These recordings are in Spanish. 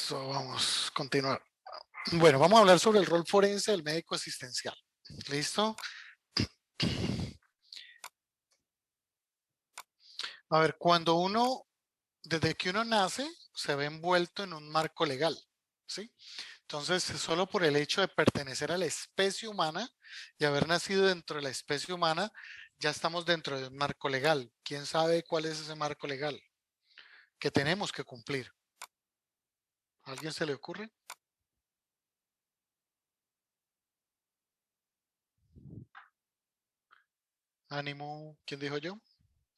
So, vamos a continuar. Bueno, vamos a hablar sobre el rol forense del médico asistencial. ¿Listo? A ver, desde que uno nace, se ve envuelto en un marco legal, ¿sí? Entonces, solo por el hecho de pertenecer a la especie humana y haber nacido dentro de la especie humana, ya estamos dentro de un marco legal. ¿Quién sabe cuál es ese marco legal que tenemos que cumplir? ¿A alguien se le ocurre? Ánimo, ¿quién dijo yo?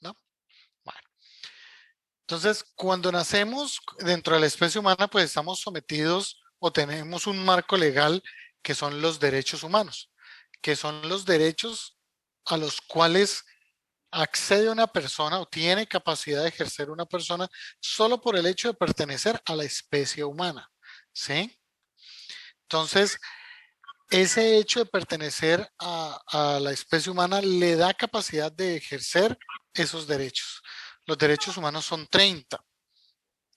¿No? Bueno. Entonces, cuando nacemos dentro de la especie humana, pues estamos sometidos o tenemos un marco legal que son los derechos humanos, que son los derechos a los cuales accede una persona o tiene capacidad de ejercer una persona solo por el hecho de pertenecer a la especie humana, ¿sí? Entonces, ese hecho de pertenecer a la especie humana le da capacidad de ejercer esos derechos. Los derechos humanos son 30.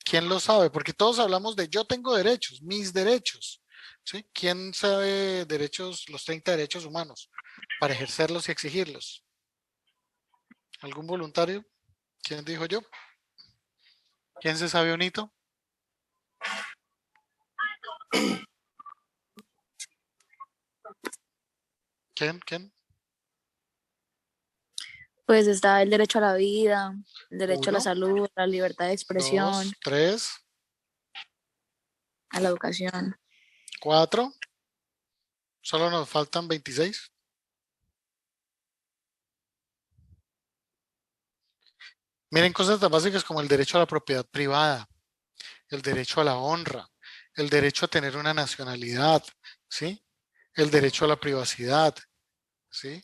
¿Quién lo sabe? Porque todos hablamos de yo tengo derechos, mis derechos. ¿Sí? ¿Quién sabe derechos, los 30 derechos humanos para ejercerlos y exigirlos? ¿Algún voluntario? ¿Quién dijo yo? ¿Quién se sabe un hito? ¿Quién? ¿Quién? Pues está el derecho a la vida, el derecho a la Uno, salud, a la libertad de dos, expresión, tres, a la educación. cuatro. Solo nos faltan 26. Miren cosas tan básicas como el derecho a la propiedad privada, el derecho a la honra, el derecho a tener una nacionalidad, ¿sí? El derecho a la privacidad, ¿sí?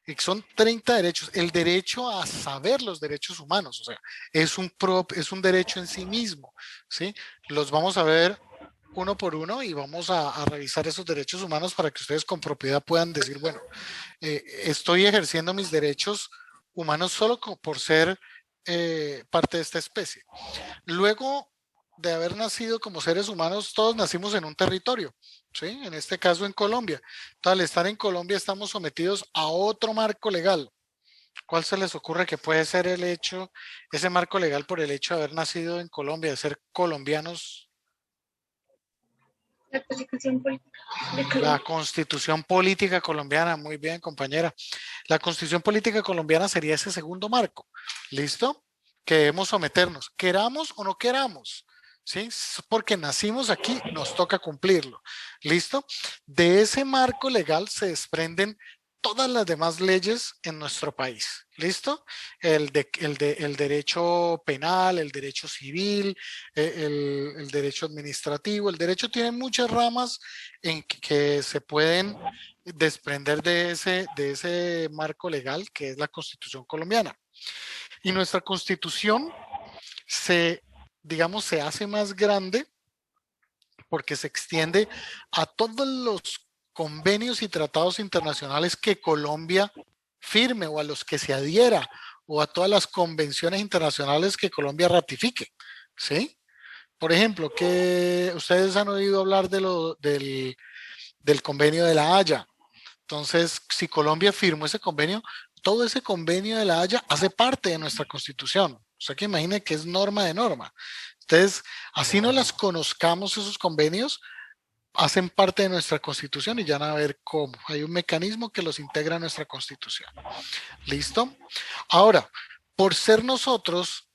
Y son 30 derechos. El derecho a saber los derechos humanos, o sea, es un derecho en sí mismo, ¿sí? Los vamos a ver uno por uno y vamos a revisar esos derechos humanos para que ustedes con propiedad puedan decir, bueno, estoy ejerciendo mis derechos humanos solo por ser parte de esta especie. Luego de haber nacido como seres humanos, todos nacimos en un territorio, ¿sí? En este caso en Colombia. Entonces, al estar en Colombia estamos sometidos a otro marco legal. ¿Cuál se les ocurre que puede ser ese marco legal por el hecho de haber nacido en Colombia, de ser colombianos? La Constitución Política de La Colombia. Constitución Política Colombiana, muy bien, compañera. La Constitución Política Colombiana sería ese segundo marco. ¿Listo? Que debemos someternos, queramos o no queramos. ¿Sí? Porque nacimos aquí, nos toca cumplirlo. ¿Listo? De ese marco legal se desprenden todas las demás leyes en nuestro país. ¿Listo? El derecho penal, el derecho civil, el derecho administrativo. El derecho tiene muchas ramas en que se pueden desprender de ese marco legal que es la Constitución colombiana. Y nuestra Constitución digamos, se hace más grande porque se extiende a todos los convenios y tratados internacionales que Colombia firme o a los que se adhiera o a todas las convenciones internacionales que Colombia ratifique, ¿sí? Por ejemplo, que ustedes han oído hablar del convenio de La Haya. Entonces, si Colombia firmó ese convenio, todo ese convenio de La Haya hace parte de nuestra Constitución. O sea que imagine que es norma de norma. Entonces, así no las conozcamos esos convenios, hacen parte de nuestra Constitución y ya van a ver cómo. Hay un mecanismo que los integra a nuestra Constitución. ¿Listo? Ahora, por ser nosotros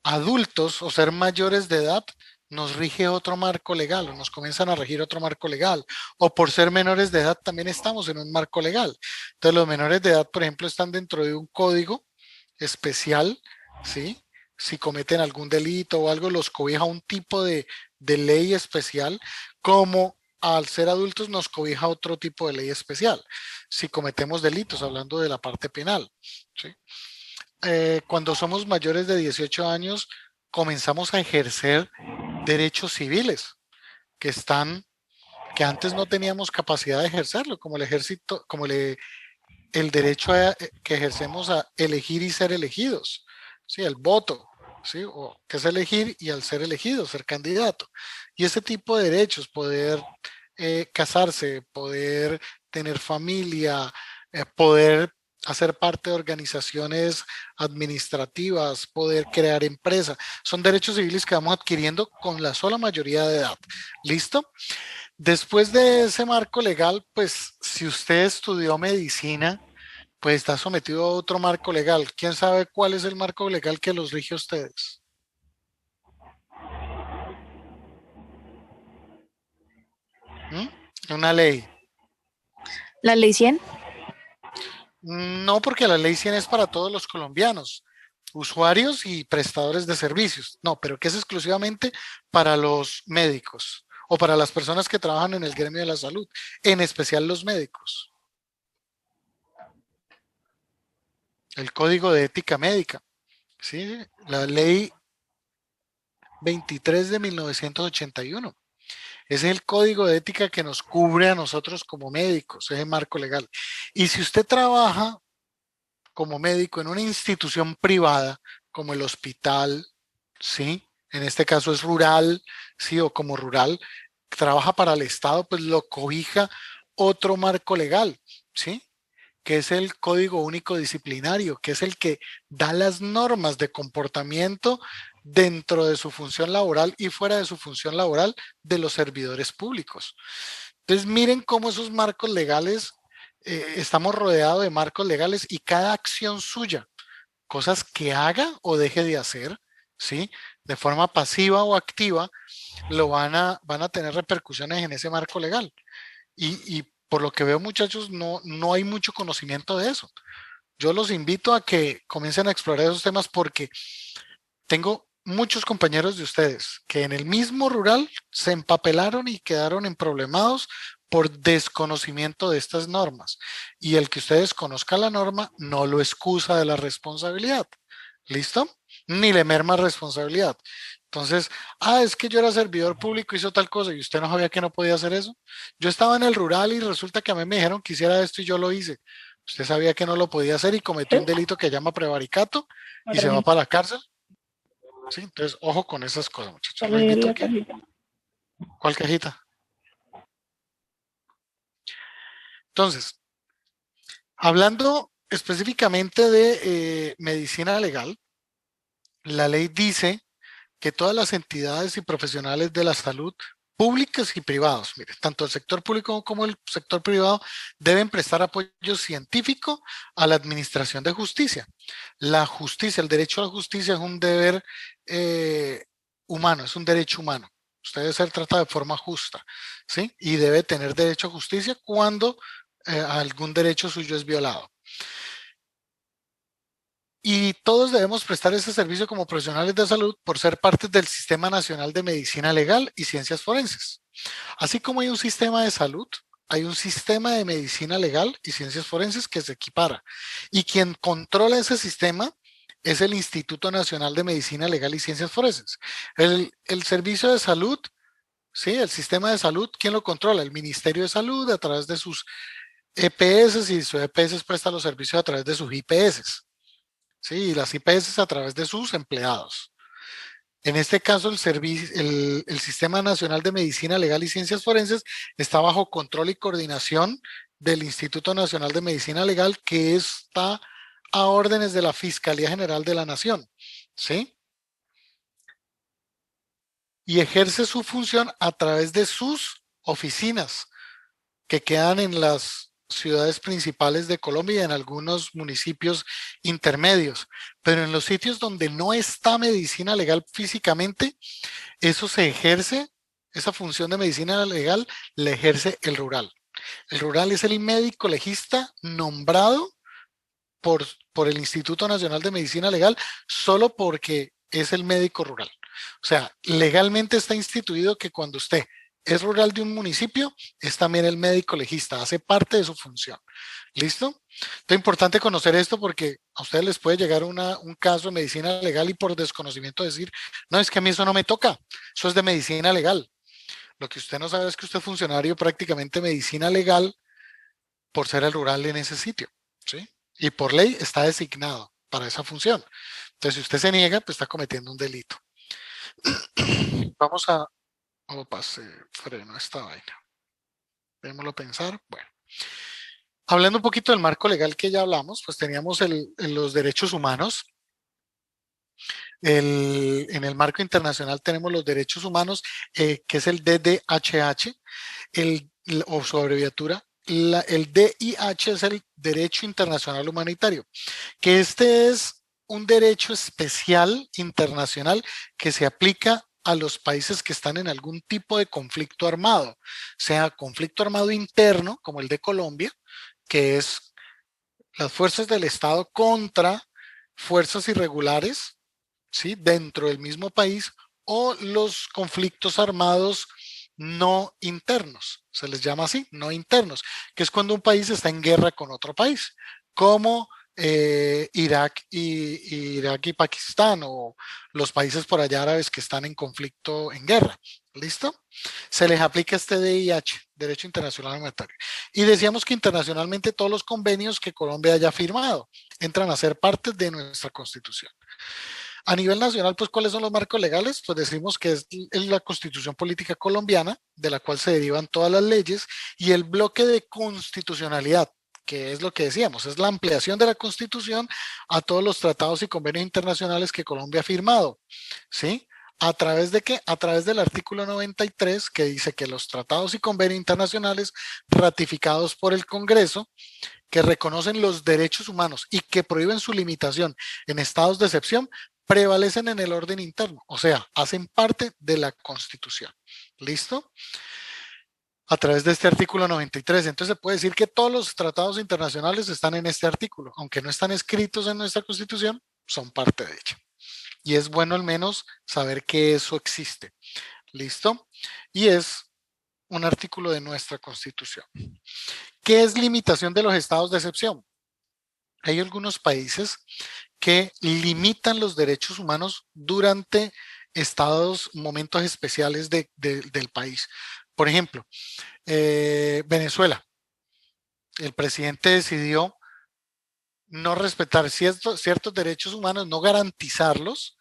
adultos o ser mayores de edad, nos rige otro marco legal o nos comienzan a regir otro marco legal. O por ser menores de edad también estamos en un marco legal. Entonces los menores de edad, por ejemplo, están dentro de un código especial, ¿sí? Si cometen algún delito o algo, los cobija un tipo de ley especial, como al ser adultos nos cobija otro tipo de ley especial. Si cometemos delitos, hablando de la parte penal, ¿sí? Cuando somos mayores de 18 años, comenzamos a ejercer derechos civiles que antes no teníamos capacidad de ejercerlo, como el ejército, el derecho que ejercemos a elegir y ser elegidos, ¿sí? El voto, ¿sí? O que es elegir y al ser elegido, ser candidato. Y ese tipo de derechos, poder casarse, poder tener familia, poder hacer parte de organizaciones administrativas, poder crear empresas, son derechos civiles que vamos adquiriendo con la sola mayoría de edad. ¿Listo? Después de ese marco legal, pues si usted estudió medicina, pues está sometido a otro marco legal. ¿Quién sabe cuál es el marco legal que los rige a ustedes? ¿Mm? Una ley. La ley 100. No, porque la ley 100 es para todos los colombianos, usuarios y prestadores de servicios. No, pero que es exclusivamente para los médicos o para las personas que trabajan en el gremio de la salud, en especial los médicos. El Código de Ética Médica, ¿sí? La ley 23 de 1981. Ese es el código de ética que nos cubre a nosotros como médicos, ese marco legal. Y si usted trabaja como médico en una institución privada, como el hospital, ¿sí? En este caso es rural, ¿sí? O como rural, trabaja para el Estado, pues lo cobija otro marco legal, ¿sí? Que es el Código Único Disciplinario, que es el que da las normas de comportamiento dentro de su función laboral y fuera de su función laboral de los servidores públicos. Entonces, miren cómo esos marcos legales, estamos rodeados de marcos legales y cada acción suya, cosas que haga o deje de hacer, ¿sí? De forma pasiva o activa, van a tener repercusiones en ese marco legal. Y por lo que veo, muchachos, no hay mucho conocimiento de eso. Yo los invito a que comiencen a explorar esos temas porque tengo muchos compañeros de ustedes que en el mismo rural se empapelaron y quedaron emproblemados por desconocimiento de estas normas. Y el que ustedes conozcan la norma no lo excusa de la responsabilidad. ¿Listo? Ni le merma responsabilidad. Entonces, es que yo era servidor público, hizo tal cosa y usted no sabía que no podía hacer eso. Yo estaba en el rural y resulta que a mí me dijeron que hiciera esto y yo lo hice. Usted sabía que no lo podía hacer y cometió un delito que llama prevaricato y se va para la cárcel. Sí, entonces, ojo con esas cosas, muchachos. Lo invito a que... ¿Cuál cajita? Entonces, hablando específicamente de medicina legal, la ley dice que todas las entidades y profesionales de la salud, públicas y privados, mire, tanto el sector público como el sector privado, deben prestar apoyo científico a la administración de justicia. La justicia, el derecho a la justicia es un deber humano, es un derecho humano. Usted debe ser tratado de forma justa, ¿sí? Y debe tener derecho a justicia cuando algún derecho suyo es violado. Y todos debemos prestar ese servicio como profesionales de salud por ser parte del Sistema Nacional de Medicina Legal y Ciencias Forenses. Así como hay un sistema de salud, hay un sistema de medicina legal y ciencias forenses que se equipara. Y quien controla ese sistema es el Instituto Nacional de Medicina Legal y Ciencias Forenses. El servicio de salud, ¿sí? El sistema de salud, ¿quién lo controla? El Ministerio de Salud a través de sus EPS y su EPS presta los servicios a través de sus IPS. Sí, y las IPS a través de sus empleados. En este caso, el Sistema Nacional de Medicina Legal y Ciencias Forenses está bajo control y coordinación del Instituto Nacional de Medicina Legal, que está a órdenes de la Fiscalía General de la Nación, ¿sí? Y ejerce su función a través de sus oficinas, que quedan en las ciudades principales de Colombia y en algunos municipios intermedios. Pero en los sitios donde no está medicina legal físicamente, eso se ejerce, esa función de medicina legal la ejerce el rural. El rural es el médico legista nombrado por el Instituto Nacional de Medicina Legal solo porque es el médico rural. O sea, legalmente está instituido que cuando usted es rural de un municipio, es también el médico legista, hace parte de su función. ¿Listo? Es importante conocer esto porque a ustedes les puede llegar un caso de medicina legal y por desconocimiento decir, no, es que a mí eso no me toca, eso es de medicina legal. Lo que usted no sabe es que usted es funcionario prácticamente de medicina legal por ser el rural en ese sitio, ¿sí? Y por ley está designado para esa función. Entonces, si usted se niega, pues está cometiendo un delito. Vamos a... Opa, se frenó esta vaina. Démoslo pensar. Bueno, hablando un poquito del marco legal que ya hablamos, pues teníamos los derechos humanos. En el marco internacional tenemos los derechos humanos, que es el DDHH, o su abreviatura. El DIH es el Derecho Internacional Humanitario, que este es un derecho especial internacional que se aplica a los países que están en algún tipo de conflicto armado, sea conflicto armado interno, como el de Colombia, que es las fuerzas del Estado contra fuerzas irregulares, ¿sí? Dentro del mismo país, o los conflictos armados no internos, se les llama así, no internos, que es cuando un país está en guerra con otro país, como Irak y Pakistán, o los países por allá árabes que están en conflicto, en guerra. ¿Listo? Se les aplica este DIH, Derecho Internacional Humanitario. Y decíamos que internacionalmente todos los convenios que Colombia haya firmado entran a ser parte de nuestra Constitución. A nivel nacional, pues, ¿cuáles son los marcos legales? Pues decimos que es la Constitución Política Colombiana, de la cual se derivan todas las leyes, y el bloque de constitucionalidad, que es lo que decíamos, es la ampliación de la Constitución a todos los tratados y convenios internacionales que Colombia ha firmado, ¿sí? ¿A través de qué? A través del artículo 93, que dice que los tratados y convenios internacionales ratificados por el Congreso, que reconocen los derechos humanos y que prohíben su limitación en estados de excepción, prevalecen en el orden interno, o sea, hacen parte de la Constitución. ¿Listo? A través de este artículo 93. Entonces se puede decir que todos los tratados internacionales están en este artículo, aunque no están escritos en nuestra Constitución, son parte de ella. Y es bueno al menos saber que eso existe. ¿Listo? Y es un artículo de nuestra Constitución. ¿Qué es limitación de los estados de excepción? Hay algunos países que limitan los derechos humanos durante momentos especiales del país. Por ejemplo, Venezuela. El presidente decidió no respetar ciertos derechos humanos, no garantizarlos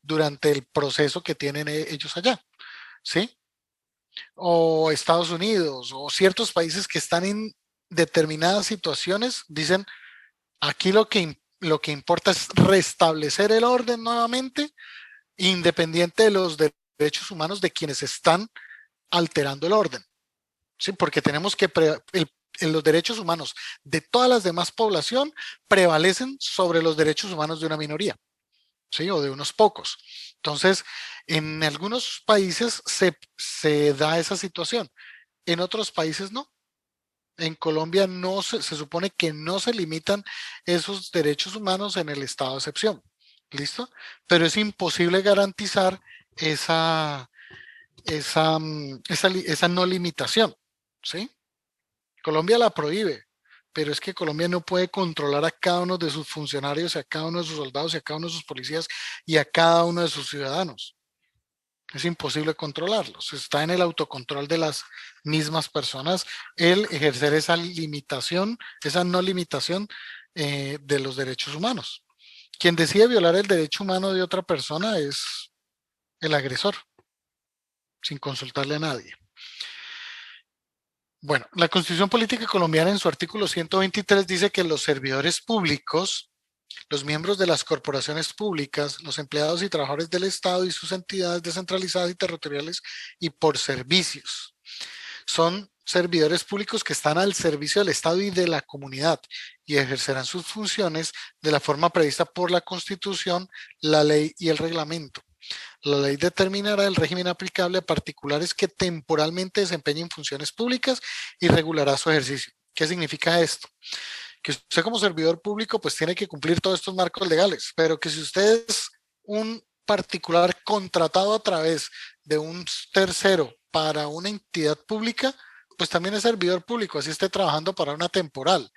durante el proceso que tienen ellos allá, ¿sí? O Estados Unidos, o ciertos países que están en determinadas situaciones, dicen, aquí lo que importa es restablecer el orden nuevamente, independiente de los derechos humanos de quienes están alterando el orden. ¿Sí? Porque tenemos que los derechos humanos de todas las demás población prevalecen sobre los derechos humanos de una minoría, ¿sí? O de unos pocos. Entonces, en algunos países se da esa situación, en otros países no. En Colombia no se supone que no se limitan esos derechos humanos en el estado de excepción. ¿Listo? Pero es imposible garantizar esa no limitación. ¿Sí? Colombia la prohíbe, pero es que Colombia no puede controlar a cada uno de sus funcionarios, a cada uno de sus soldados, y a cada uno de sus policías y a cada uno de sus ciudadanos. Es imposible controlarlos. Está en el autocontrol de las mismas personas el ejercer esa limitación, esa no limitación de los derechos humanos. Quien decide violar el derecho humano de otra persona es el agresor, sin consultarle a nadie. Bueno, la Constitución Política Colombiana en su artículo 123 dice que los servidores públicos, los miembros de las corporaciones públicas, los empleados y trabajadores del Estado y sus entidades descentralizadas y territoriales y por servicios, son servidores públicos que están al servicio del Estado y de la comunidad y ejercerán sus funciones de la forma prevista por la Constitución, la ley y el reglamento. La ley determinará el régimen aplicable a particulares que temporalmente desempeñen funciones públicas y regulará su ejercicio. ¿Qué significa esto? Que usted como servidor público pues tiene que cumplir todos estos marcos legales, pero que si usted es un particular contratado a través de un tercero para una entidad pública, pues también es servidor público, así esté trabajando para una temporal.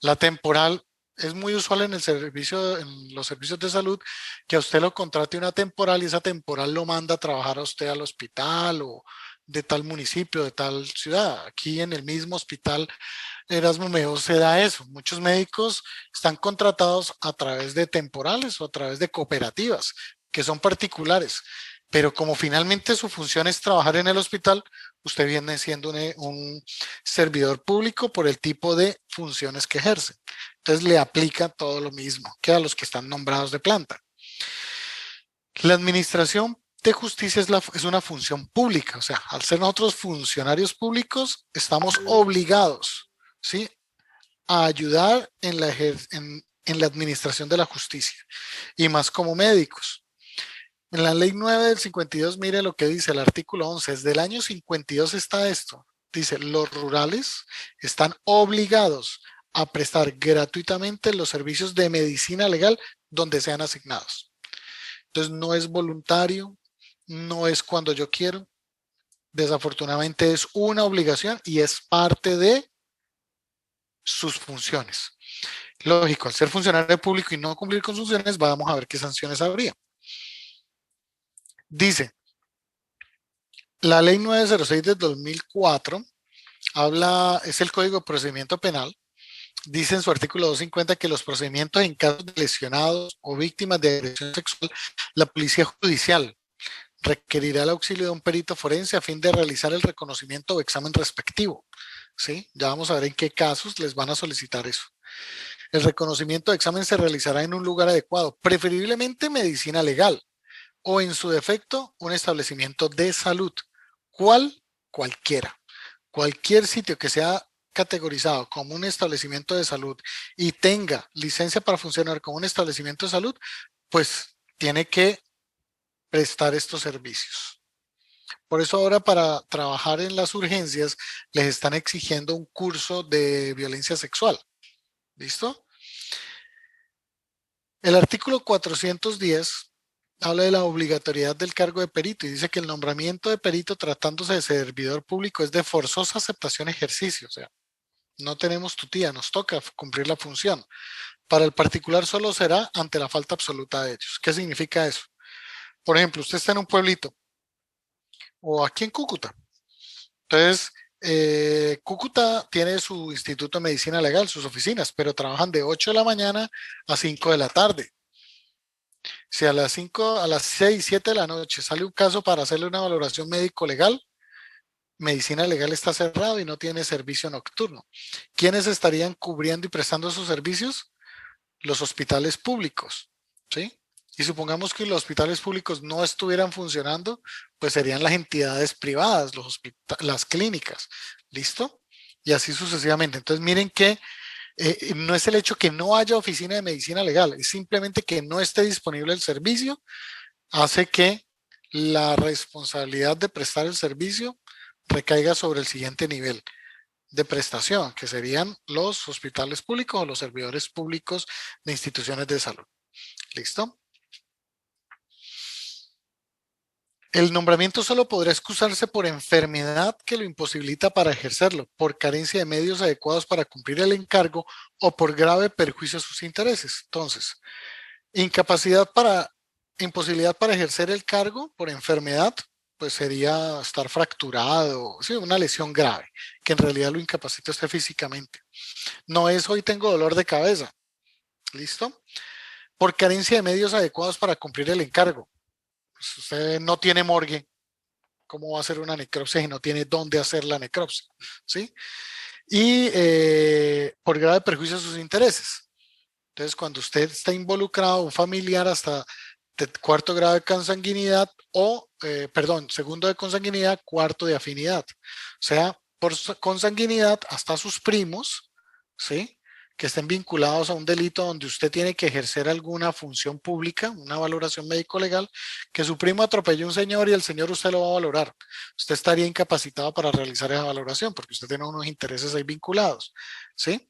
La temporal es muy usual en en los servicios de salud, que a usted lo contrate una temporal y esa temporal lo manda a trabajar a usted al hospital o de tal municipio, de tal ciudad. Aquí en el mismo hospital Erasmo Meo se da eso. Muchos médicos están contratados a través de temporales o a través de cooperativas, que son particulares. Pero como finalmente su función es trabajar en el hospital, usted viene siendo un servidor público por el tipo de funciones que ejerce. Entonces le aplica todo lo mismo que a los que están nombrados de planta. La administración de justicia es una función pública, o sea, al ser nosotros funcionarios públicos, estamos obligados, ¿sí?, a ayudar en la administración de la justicia, y más como médicos. En la ley 9 del 52, mire lo que dice el artículo 11, desde el año 52 está esto, dice, los rurales están obligados a prestar gratuitamente los servicios de medicina legal donde sean asignados. Entonces no es voluntario, no es cuando yo quiero, desafortunadamente es una obligación y es parte de sus funciones. Lógico, al ser funcionario público y no cumplir con sus funciones, vamos a ver qué sanciones habría. Dice, la ley 906 del 2004 es el Código de Procedimiento Penal, dice en su artículo 250 que los procedimientos en casos de lesionados o víctimas de agresión sexual, la policía judicial requerirá el auxilio de un perito forense a fin de realizar el reconocimiento o examen respectivo. ¿Sí? Ya vamos a ver en qué casos les van a solicitar eso. El reconocimiento de examen se realizará en un lugar adecuado, preferiblemente medicina legal, o en su defecto, un establecimiento de salud. ¿Cuál? Cualquiera. Cualquier sitio que sea categorizado como un establecimiento de salud y tenga licencia para funcionar como un establecimiento de salud, pues tiene que prestar estos servicios. Por eso ahora para trabajar en las urgencias les están exigiendo un curso de violencia sexual. ¿Listo? El artículo 410 habla de la obligatoriedad del cargo de perito y dice que el nombramiento de perito tratándose de servidor público es de forzosa aceptación ejercicio. O sea, no tenemos tutía, nos toca cumplir la función. Para el particular solo será ante la falta absoluta de ellos. ¿Qué significa eso? Por ejemplo, usted está en un pueblito o aquí en Cúcuta. Entonces, Cúcuta tiene su Instituto de Medicina Legal, sus oficinas, pero trabajan de 8 de la mañana a 5 de la tarde. Si a las 5, a las 6, 7 de la noche sale un caso para hacerle una valoración médico-legal, Medicina Legal está cerrado y no tiene servicio nocturno. ¿Quiénes estarían cubriendo y prestando esos servicios? Los hospitales públicos, ¿sí? Y supongamos que los hospitales públicos no estuvieran funcionando, pues serían las entidades privadas, las clínicas, ¿listo? Y así sucesivamente. Entonces miren que no es el hecho que no haya oficina de medicina legal, es simplemente que no esté disponible el servicio, hace que la responsabilidad de prestar el servicio recaiga sobre el siguiente nivel de prestación, que serían los hospitales públicos o los servidores públicos de instituciones de salud. ¿Listo? El nombramiento solo podrá excusarse por enfermedad que lo imposibilita para ejercerlo, por carencia de medios adecuados para cumplir el encargo o por grave perjuicio a sus intereses. Entonces, imposibilidad para ejercer el cargo por enfermedad, pues sería estar fracturado, ¿sí? Una lesión grave, que en realidad lo incapacita usted físicamente. No es hoy tengo dolor de cabeza. ¿Listo? Por carencia de medios adecuados para cumplir el encargo. Pues usted no tiene morgue, ¿cómo va a hacer una necropsia si no tiene dónde hacer la necropsia? ¿Sí? Y por grave perjuicio a sus intereses. Entonces, cuando usted está involucrado, un familiar hasta de cuarto grado de consanguinidad segundo de consanguinidad, cuarto de afinidad. O sea, por consanguinidad hasta sus primos, ¿sí?, que estén vinculados a un delito donde usted tiene que ejercer alguna función pública, una valoración médico-legal, que su primo atropelló a un señor y el señor usted lo va a valorar. Usted estaría incapacitado para realizar esa valoración porque usted tiene unos intereses ahí vinculados, ¿sí?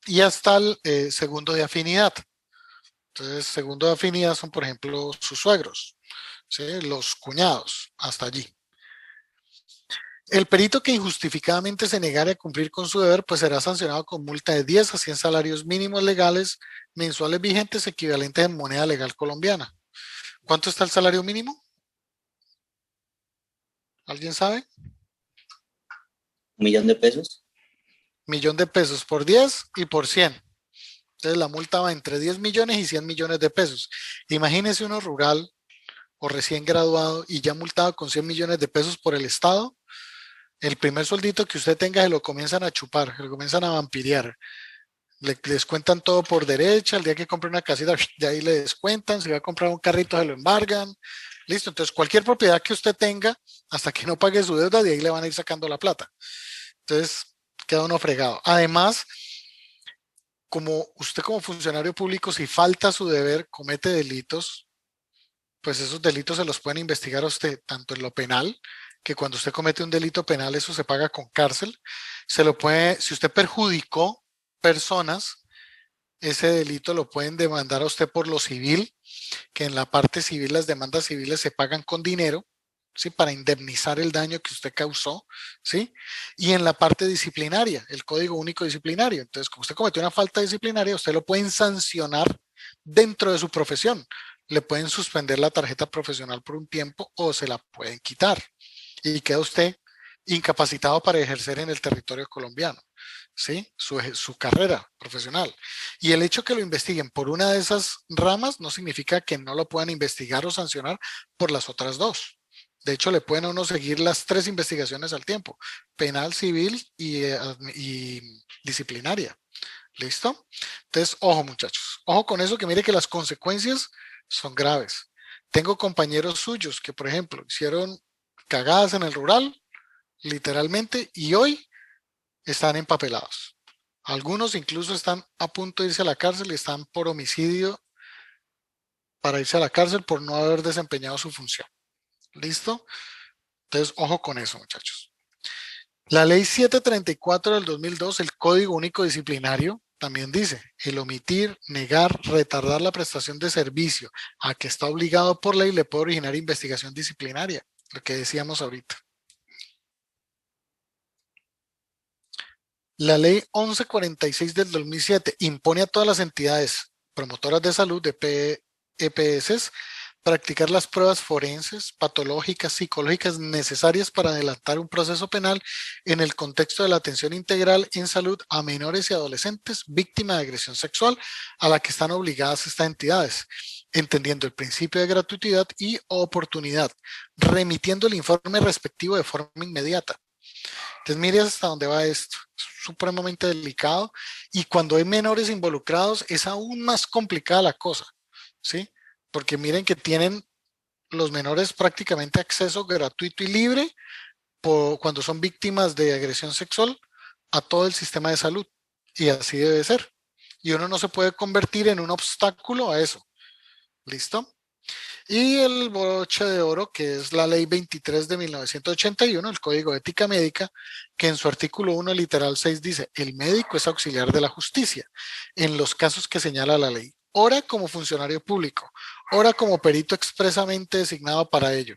Y hasta el segundo de afinidad. Entonces, segundo de afinidad son, por ejemplo, sus suegros, ¿sí?, los cuñados, hasta allí. El perito que injustificadamente se negare a cumplir con su deber, pues será sancionado con multa de 10 a 100 salarios mínimos legales mensuales vigentes equivalentes en moneda legal colombiana. ¿Cuánto está el salario mínimo? ¿Alguien sabe? 1 millón de pesos. 1.000.000 de pesos por 10 y por 100. Entonces la multa va entre 10 millones y 100 millones de pesos. Imagínese uno rural o recién graduado y ya multado con 100 millones de pesos por el Estado. El primer sueldito que usted tenga se lo comienzan a chupar, se lo comienzan a vampirear. Les descuentan todo por derecha, el día que compre una casita, de ahí le descuentan, si va a comprar un carrito se lo embargan, listo. Entonces cualquier propiedad que usted tenga, hasta que no pague su deuda, de ahí le van a ir sacando la plata. Entonces queda uno fregado. Además, como usted como funcionario público, si falta a su deber, comete delitos, pues esos delitos se los pueden investigar a usted, tanto en lo penal, que cuando usted comete un delito penal, eso se paga con cárcel. Se lo puede, si usted perjudicó personas, ese delito lo pueden demandar a usted por lo civil, que en la parte civil las demandas civiles se pagan con dinero, ¿sí? Para indemnizar el daño que usted causó, ¿sí? Y en la parte disciplinaria, el Código Único Disciplinario. Entonces, como usted cometió una falta disciplinaria, usted lo pueden sancionar dentro de su profesión. Le pueden suspender la tarjeta profesional por un tiempo o se la pueden quitar. Y queda usted incapacitado para ejercer en el territorio colombiano, ¿sí? Su carrera profesional. Y el hecho que lo investiguen por una de esas ramas no significa que no lo puedan investigar o sancionar por las otras dos. De hecho, le pueden a uno seguir las 3 investigaciones al tiempo, penal, civil y disciplinaria. ¿Listo? Entonces, ojo muchachos, ojo con eso, que mire que las consecuencias son graves. Tengo compañeros suyos que, por ejemplo, hicieron cagadas en el rural, literalmente, y hoy están empapelados. Algunos incluso están a punto de irse a la cárcel y están por homicidio para irse a la cárcel por no haber desempeñado su función. ¿Listo? Entonces, ojo con eso, muchachos. La ley 734 del 2002, el Código Único Disciplinario, también dice, el omitir, negar, retardar la prestación de servicio a que está obligado por ley le puede originar investigación disciplinaria, lo que decíamos ahorita. La ley 1146 del 2007 impone a todas las entidades promotoras de salud de EPS practicar las pruebas forenses, patológicas, psicológicas necesarias para adelantar un proceso penal en el contexto de la atención integral en salud a menores y adolescentes víctimas de agresión sexual a la que están obligadas estas entidades, entendiendo el principio de gratuidad y oportunidad, remitiendo el informe respectivo de forma inmediata. Entonces, mire hasta dónde va esto. Es supremamente delicado y cuando hay menores involucrados es aún más complicada la cosa, ¿sí? Porque miren que tienen los menores prácticamente acceso gratuito y libre cuando son víctimas de agresión sexual a todo el sistema de salud y así debe ser. Y uno no se puede convertir en un obstáculo a eso. ¿Listo? Y el broche de oro, que es la ley 23 de 1981, el Código de Ética Médica, que en su artículo 1, literal 6 dice, el médico es auxiliar de la justicia en los casos que señala la ley. Ora como funcionario público, ora como perito expresamente designado para ello.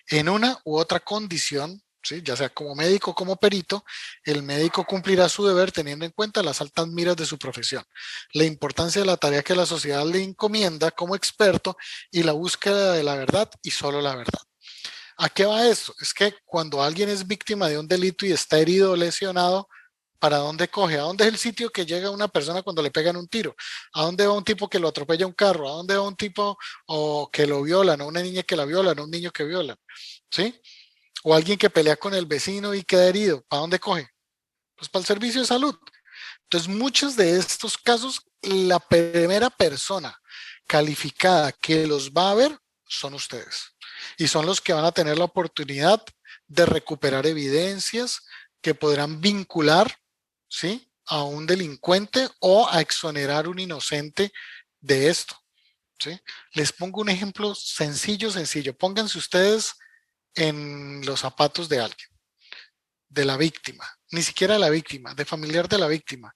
En una u otra condición, ¿sí? Ya sea como médico o como perito, el médico cumplirá su deber teniendo en cuenta las altas miras de su profesión, la importancia de la tarea que la sociedad le encomienda como experto y la búsqueda de la verdad y solo la verdad. ¿A qué va esto? Es que cuando alguien es víctima de un delito y está herido o lesionado, ¿para dónde coge? ¿A dónde es el sitio que llega una persona cuando le pegan un tiro? ¿A dónde va un tipo que lo atropella un carro? ¿A dónde va un tipo o que lo violan? ¿O una niña que la violan? ¿O un niño que violan? ¿Sí? O alguien que pelea con el vecino y queda herido. ¿Para dónde coge? Pues para el servicio de salud. Entonces, muchos de estos casos, la primera persona calificada que los va a ver son ustedes. Y son los que van a tener la oportunidad de recuperar evidencias que podrán vincular, ¿sí?, a un delincuente o a exonerar a un inocente de esto, ¿sí? Les pongo un ejemplo sencillo, sencillo. Pónganse ustedes en los zapatos de alguien, de la víctima, ni siquiera de la víctima, de familiar de la víctima.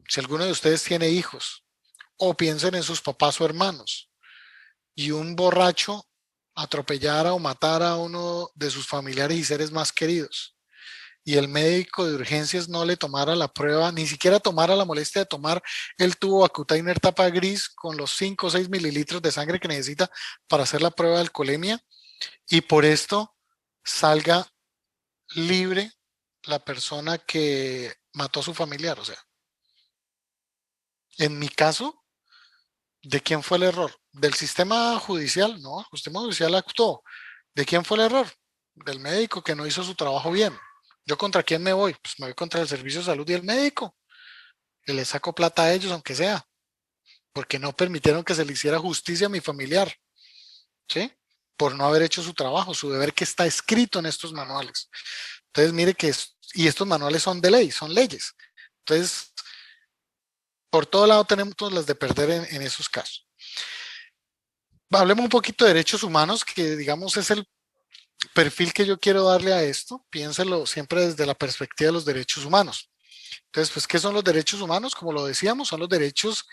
Si alguno de ustedes tiene hijos o piensen en sus papás o hermanos y un borracho atropellara o matara a uno de sus familiares y seres más queridos, y el médico de urgencias no le tomara la prueba, ni siquiera tomara la molestia de tomar el tubo Acutainer tapa gris con los 5 o 6 mililitros de sangre que necesita para hacer la prueba de alcoholemia, y por esto salga libre la persona que mató a su familiar. O sea, en mi caso, ¿de quién fue el error? ¿Del sistema judicial? No, el sistema judicial actuó. ¿De quién fue el error? Del médico que no hizo su trabajo bien. ¿Yo contra quién me voy? Pues me voy contra el servicio de salud y el médico. Que le saco plata a ellos, aunque sea, porque no permitieron que se le hiciera justicia a mi familiar, ¿sí? Por no haber hecho su trabajo, su deber que está escrito en estos manuales. Entonces, mire que y estos manuales son de ley, son leyes. Entonces, por todo lado tenemos las de perder en esos casos. Hablemos un poquito de derechos humanos, que digamos es el perfil que yo quiero darle a esto. Piénselo siempre desde la perspectiva de los derechos humanos. Entonces, pues, ¿qué son los derechos humanos? Como lo decíamos, son los derechos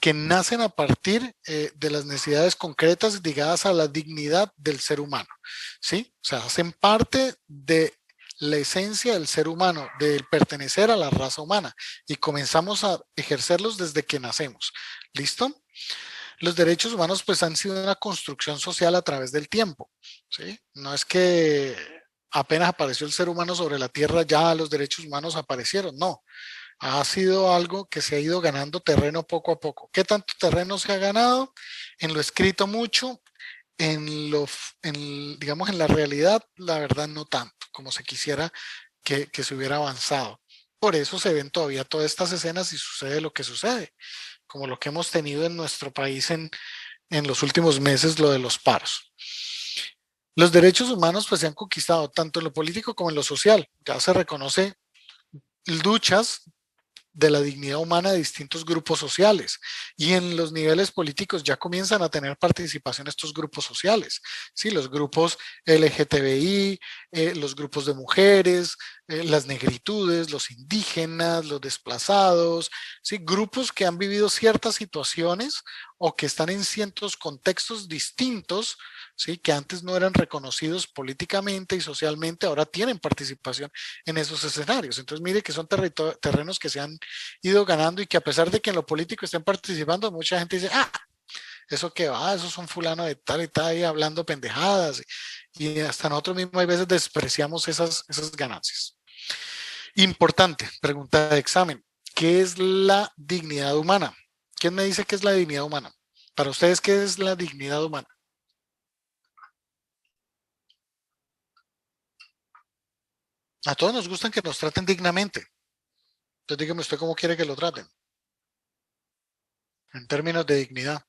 que nacen a partir de las necesidades concretas ligadas a la dignidad del ser humano, ¿sí? O sea, hacen parte de la esencia del ser humano, del pertenecer a la raza humana, y comenzamos a ejercerlos desde que nacemos. ¿Listo? Los derechos humanos pues han sido una construcción social a través del tiempo, ¿sí? No es que apenas apareció el ser humano sobre la tierra, ya los derechos humanos aparecieron, no. Ha sido algo que se ha ido ganando terreno poco a poco. ¿Qué tanto terreno se ha ganado? En lo escrito mucho, digamos, en la realidad, la verdad no tanto, como se quisiera que se hubiera avanzado. Por eso se ven todavía todas estas escenas y sucede lo que sucede, como lo que hemos tenido en nuestro país en los últimos meses, lo de los paros. Los derechos humanos pues se han conquistado tanto en lo político como en lo social. Ya se reconoce luchas de la dignidad humana de distintos grupos sociales, y en los niveles políticos ya comienzan a tener participación estos grupos sociales, ¿sí? Los grupos LGTBI, los grupos de mujeres, las negritudes, los indígenas, los desplazados, ¿sí? Grupos que han vivido ciertas situaciones o que están en ciertos contextos distintos, ¿sí? Que antes no eran reconocidos políticamente y socialmente, ahora tienen participación en esos escenarios. Entonces, mire que son terrenos que se han ido ganando, y que a pesar de que en lo político estén participando, mucha gente dice, ah, eso que va, esos son fulano de tal y tal ahí hablando pendejadas, y hasta nosotros mismos hay veces despreciamos esas ganancias. Importante, pregunta de examen, ¿qué es la dignidad humana? ¿Quién me dice qué es la dignidad humana? Para ustedes, ¿qué es la dignidad humana? A todos nos gustan que nos traten dignamente. Entonces dígame usted cómo quiere que lo traten en términos de dignidad.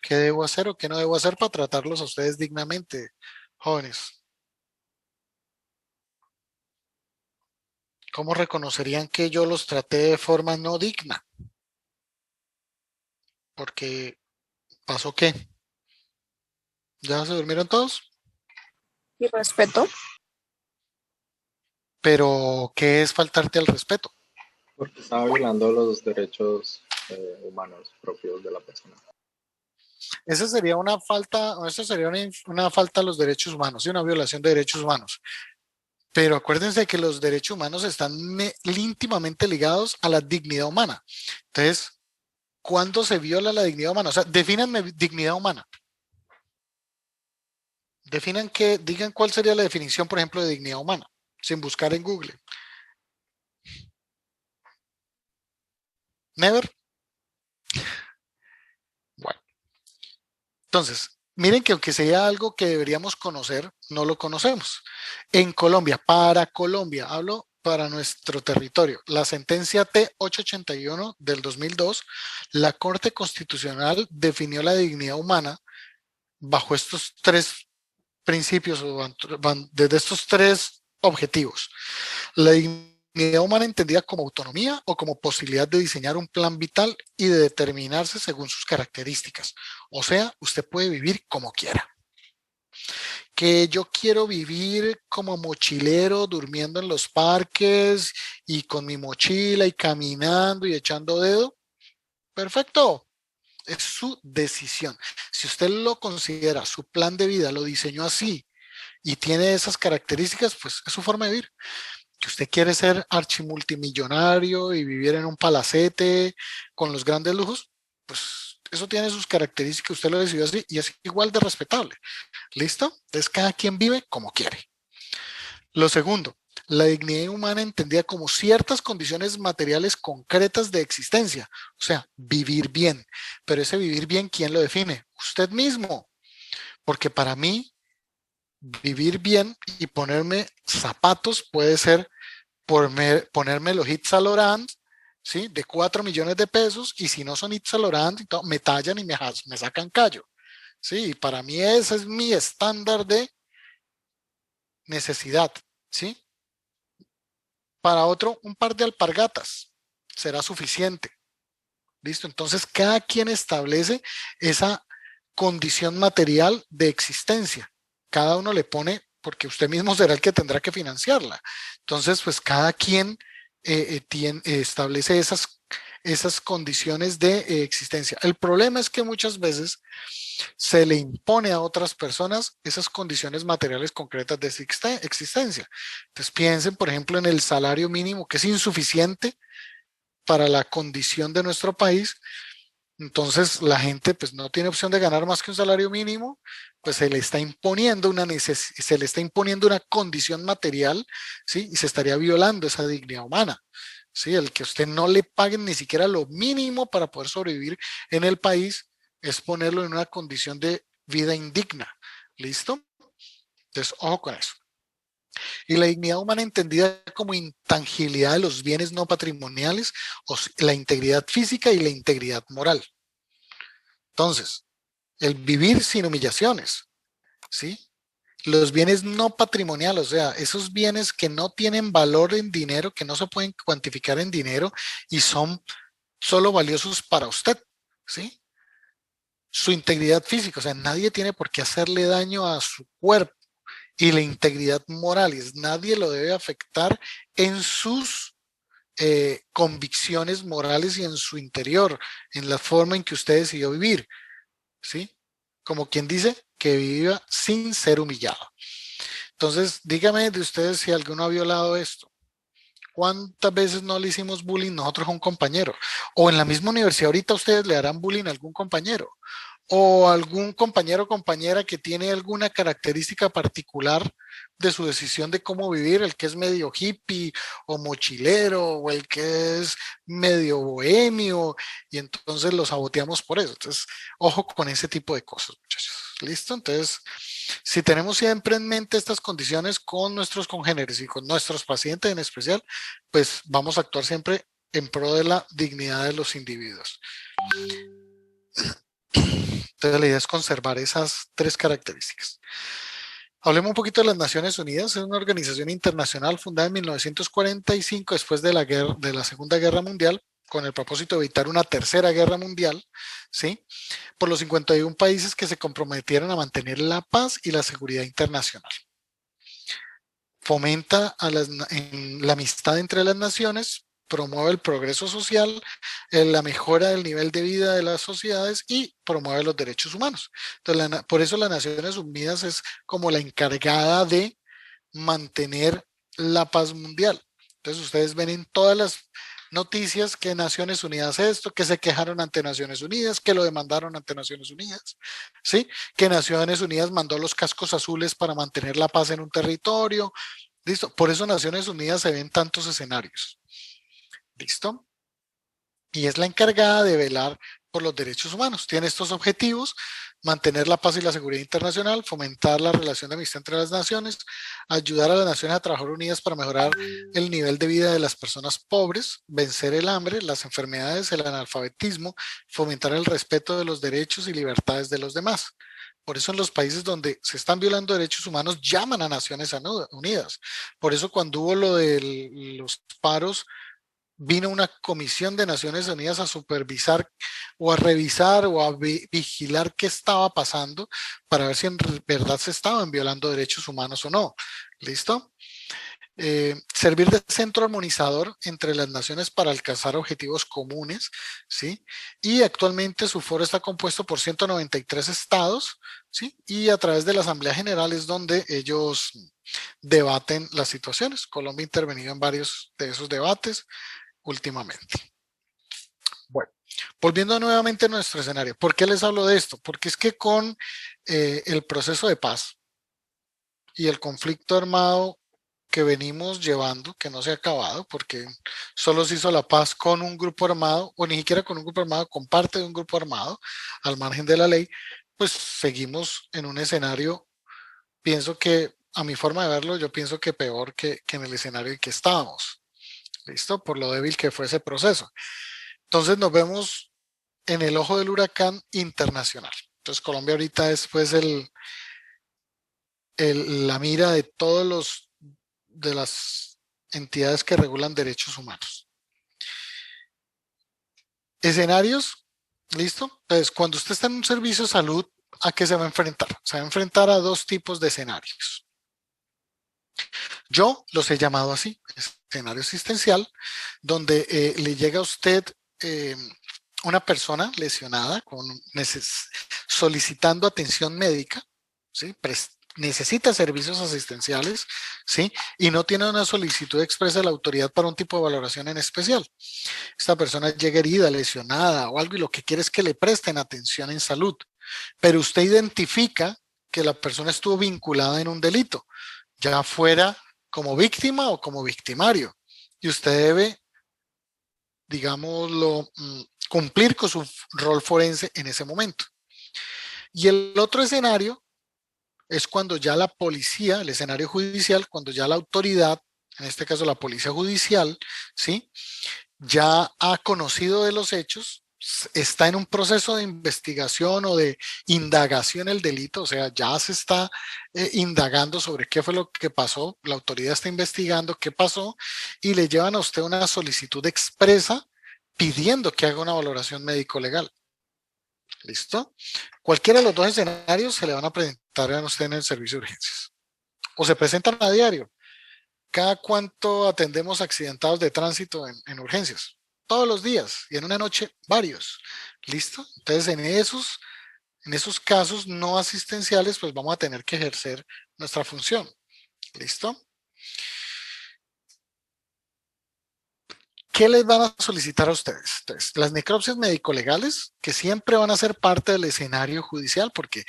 ¿Qué debo hacer o qué no debo hacer para tratarlos a ustedes dignamente, jóvenes? ¿Cómo reconocerían que yo los traté de forma no digna? Porque ¿pasó qué? ¿Ya se durmieron todos? Y respeto. Pero ¿qué es faltarte al respeto? Porque estaba violando los derechos humanos propios de la persona. Esa sería una falta, o esa sería una falta a los derechos humanos, y una violación de derechos humanos. Pero acuérdense que los derechos humanos están íntimamente ligados a la dignidad humana. Entonces, ¿cuándo se viola la dignidad humana? O sea, defínanme dignidad humana. Definan digan cuál sería la definición, por ejemplo, de dignidad humana, sin buscar en Google. Never. Bueno, entonces, miren que aunque sea algo que deberíamos conocer, no lo conocemos. En Colombia, para Colombia, hablo para nuestro territorio, la sentencia T-881 del 2002, la Corte Constitucional definió la dignidad humana bajo estos tres principios, desde estos tres objetivos. La dignidad humana entendida como autonomía o como posibilidad de diseñar un plan vital y de determinarse según sus características. O sea, usted puede vivir como quiera. Que yo quiero vivir como mochilero, durmiendo en los parques y con mi mochila y caminando y echando dedo. Perfecto. Es su decisión. Si usted lo considera, su plan de vida lo diseñó así, y tiene esas características, pues es su forma de vivir. Que usted quiere ser archimultimillonario y vivir en un palacete con los grandes lujos, pues eso tiene sus características, usted lo decidió así y es igual de respetable. ¿Listo? Entonces cada quien vive como quiere. Lo segundo, la dignidad humana entendida como ciertas condiciones materiales concretas de existencia, o sea, vivir bien. Pero ese vivir bien, ¿quién lo define? Usted mismo. Porque para mí, vivir bien y ponerme zapatos puede ser ponerme los Yves Saint Laurent, ¿sí? De 4 millones de pesos, y si no son Yves Saint Laurent, me tallan y me sacan callo. ¿Sí? Y para mí ese es mi estándar de necesidad. ¿Sí? Para otro, un par de alpargatas será suficiente. ¿Listo? Entonces, cada quien establece esa condición material de existencia. Cada uno le pone, porque usted mismo será el que tendrá que financiarla. Entonces, pues cada quien establece esas condiciones de existencia. El problema es que muchas veces se le impone a otras personas esas condiciones materiales concretas de existencia. Entonces piensen, por ejemplo, en el salario mínimo, que es insuficiente para la condición de nuestro país. Entonces la gente pues no tiene opción de ganar más que un salario mínimo, pues se le está imponiendo se le está imponiendo una condición material, ¿sí? Y se estaría violando esa dignidad humana. ¿Sí? El que usted no le paguen ni siquiera lo mínimo para poder sobrevivir en el país es ponerlo en una condición de vida indigna. ¿Listo? Entonces, ojo con eso. Y la dignidad humana entendida como intangibilidad de los bienes no patrimoniales, la integridad física y la integridad moral. Entonces, el vivir sin humillaciones, ¿sí? Los bienes no patrimoniales, o sea, esos bienes que no tienen valor en dinero, que no se pueden cuantificar en dinero y son solo valiosos para usted, ¿sí? Su integridad física, o sea, nadie tiene por qué hacerle daño a su cuerpo, y la integridad moral, es nadie lo debe afectar en sus convicciones morales y en su interior, en la forma en que usted decidió vivir, ¿sí? Como quien dice, que viva sin ser humillado. Entonces, dígame de ustedes si alguno ha violado esto. ¿Cuántas veces no le hicimos bullying nosotros a un compañero? O en la misma universidad ahorita ustedes le harán bullying a algún compañero. O algún compañero o compañera que tiene alguna característica particular de su decisión de cómo vivir, el que es medio hippie o mochilero, o el que es medio bohemio, y entonces lo saboteamos por eso. Entonces, ojo con ese tipo de cosas, muchachos. ¿Listo? Entonces, si tenemos siempre en mente estas condiciones con nuestros congéneres y con nuestros pacientes en especial, pues vamos a actuar siempre en pro de la dignidad de los individuos. Entonces la idea es conservar esas 3 características. Hablemos un poquito de las Naciones Unidas. Es una organización internacional fundada en 1945 después de la Segunda Guerra Mundial, con el propósito de evitar una tercera guerra mundial, ¿sí? Por los 51 países que se comprometieron a mantener la paz y la seguridad internacional. Fomenta la amistad entre las naciones, promueve el progreso social, la mejora del nivel de vida de las sociedades y promueve los derechos humanos. Entonces, por eso las Naciones Unidas es como la encargada de mantener la paz mundial. Entonces ustedes ven en todas las noticias que Naciones Unidas esto, que se quejaron ante Naciones Unidas, que lo demandaron ante Naciones Unidas, ¿sí? Que Naciones Unidas mandó los cascos azules para mantener la paz en un territorio. ¿Listo? Por eso Naciones Unidas se ven tantos escenarios. ¿Listo? Y es la encargada de velar por los derechos humanos. Tiene estos objetivos: mantener la paz y la seguridad internacional, fomentar la relación de amistad entre las naciones, ayudar a las naciones a trabajar unidas para mejorar el nivel de vida de las personas pobres, vencer el hambre, las enfermedades, el analfabetismo, fomentar el respeto de los derechos y libertades de los demás. Por eso en los países donde se están violando derechos humanos llaman a Naciones Unidas. Por eso cuando hubo lo de los paros, vino una comisión de Naciones Unidas a supervisar o a revisar o a vigilar qué estaba pasando para ver si en verdad se estaban violando derechos humanos o no. ¿Listo? servir de centro armonizador entre las naciones para alcanzar objetivos comunes, ¿sí? Y actualmente su foro está compuesto por 193 estados, ¿sí? Y a través de la Asamblea General es donde ellos debaten las situaciones. Colombia ha intervenido en varios de esos debates últimamente. Bueno, volviendo nuevamente a nuestro escenario, ¿por qué les hablo de esto? Porque es que con el proceso de paz y el conflicto armado que venimos llevando, que no se ha acabado, porque solo se hizo la paz con un grupo armado, o ni siquiera con un grupo armado, con parte de un grupo armado, al margen de la ley, pues seguimos en un escenario, pienso que, a mi forma de verlo, yo pienso que peor que en el escenario en que estábamos, ¿listo? Por lo débil que fue ese proceso. Entonces nos vemos en el ojo del huracán internacional. Entonces Colombia ahorita es pues la mira de todos los de las entidades que regulan derechos humanos. Escenarios, ¿listo? Entonces, cuando usted está en un servicio de salud, ¿a qué se va a enfrentar? Se va a enfrentar a dos tipos de escenarios. Yo los he llamado así, escenario asistencial, donde le llega a usted una persona lesionada solicitando atención médica, ¿sí? Necesita servicios asistenciales, ¿sí? Y no tiene una solicitud expresa de la autoridad para un tipo de valoración en especial. Esta persona llega herida, lesionada o algo y lo que quiere es que le presten atención en salud, pero usted identifica que la persona estuvo vinculada en un delito, ya fuera como víctima o como victimario, y usted debe, digámoslo, cumplir con su rol forense en ese momento. Y el otro escenario es cuando ya la policía, el escenario judicial, cuando ya la autoridad, en este caso la policía judicial, ¿sí? Ya ha conocido de los hechos, está en un proceso de investigación o de indagación el delito, o sea, ya se está indagando sobre qué fue lo que pasó, la autoridad está investigando qué pasó y le llevan a usted una solicitud expresa pidiendo que haga una valoración médico-legal. ¿Listo? Cualquiera de los dos escenarios se le van a presentar a usted en el servicio de urgencias. O se presentan a diario. ¿Cada cuánto atendemos accidentados de tránsito en urgencias? Todos los días y en una noche varios. ¿Listo? Entonces en esos casos no asistenciales pues vamos a tener que ejercer nuestra función. ¿Listo? ¿Qué les van a solicitar a ustedes? Entonces, las necropsias médico-legales, que siempre van a ser parte del escenario judicial, porque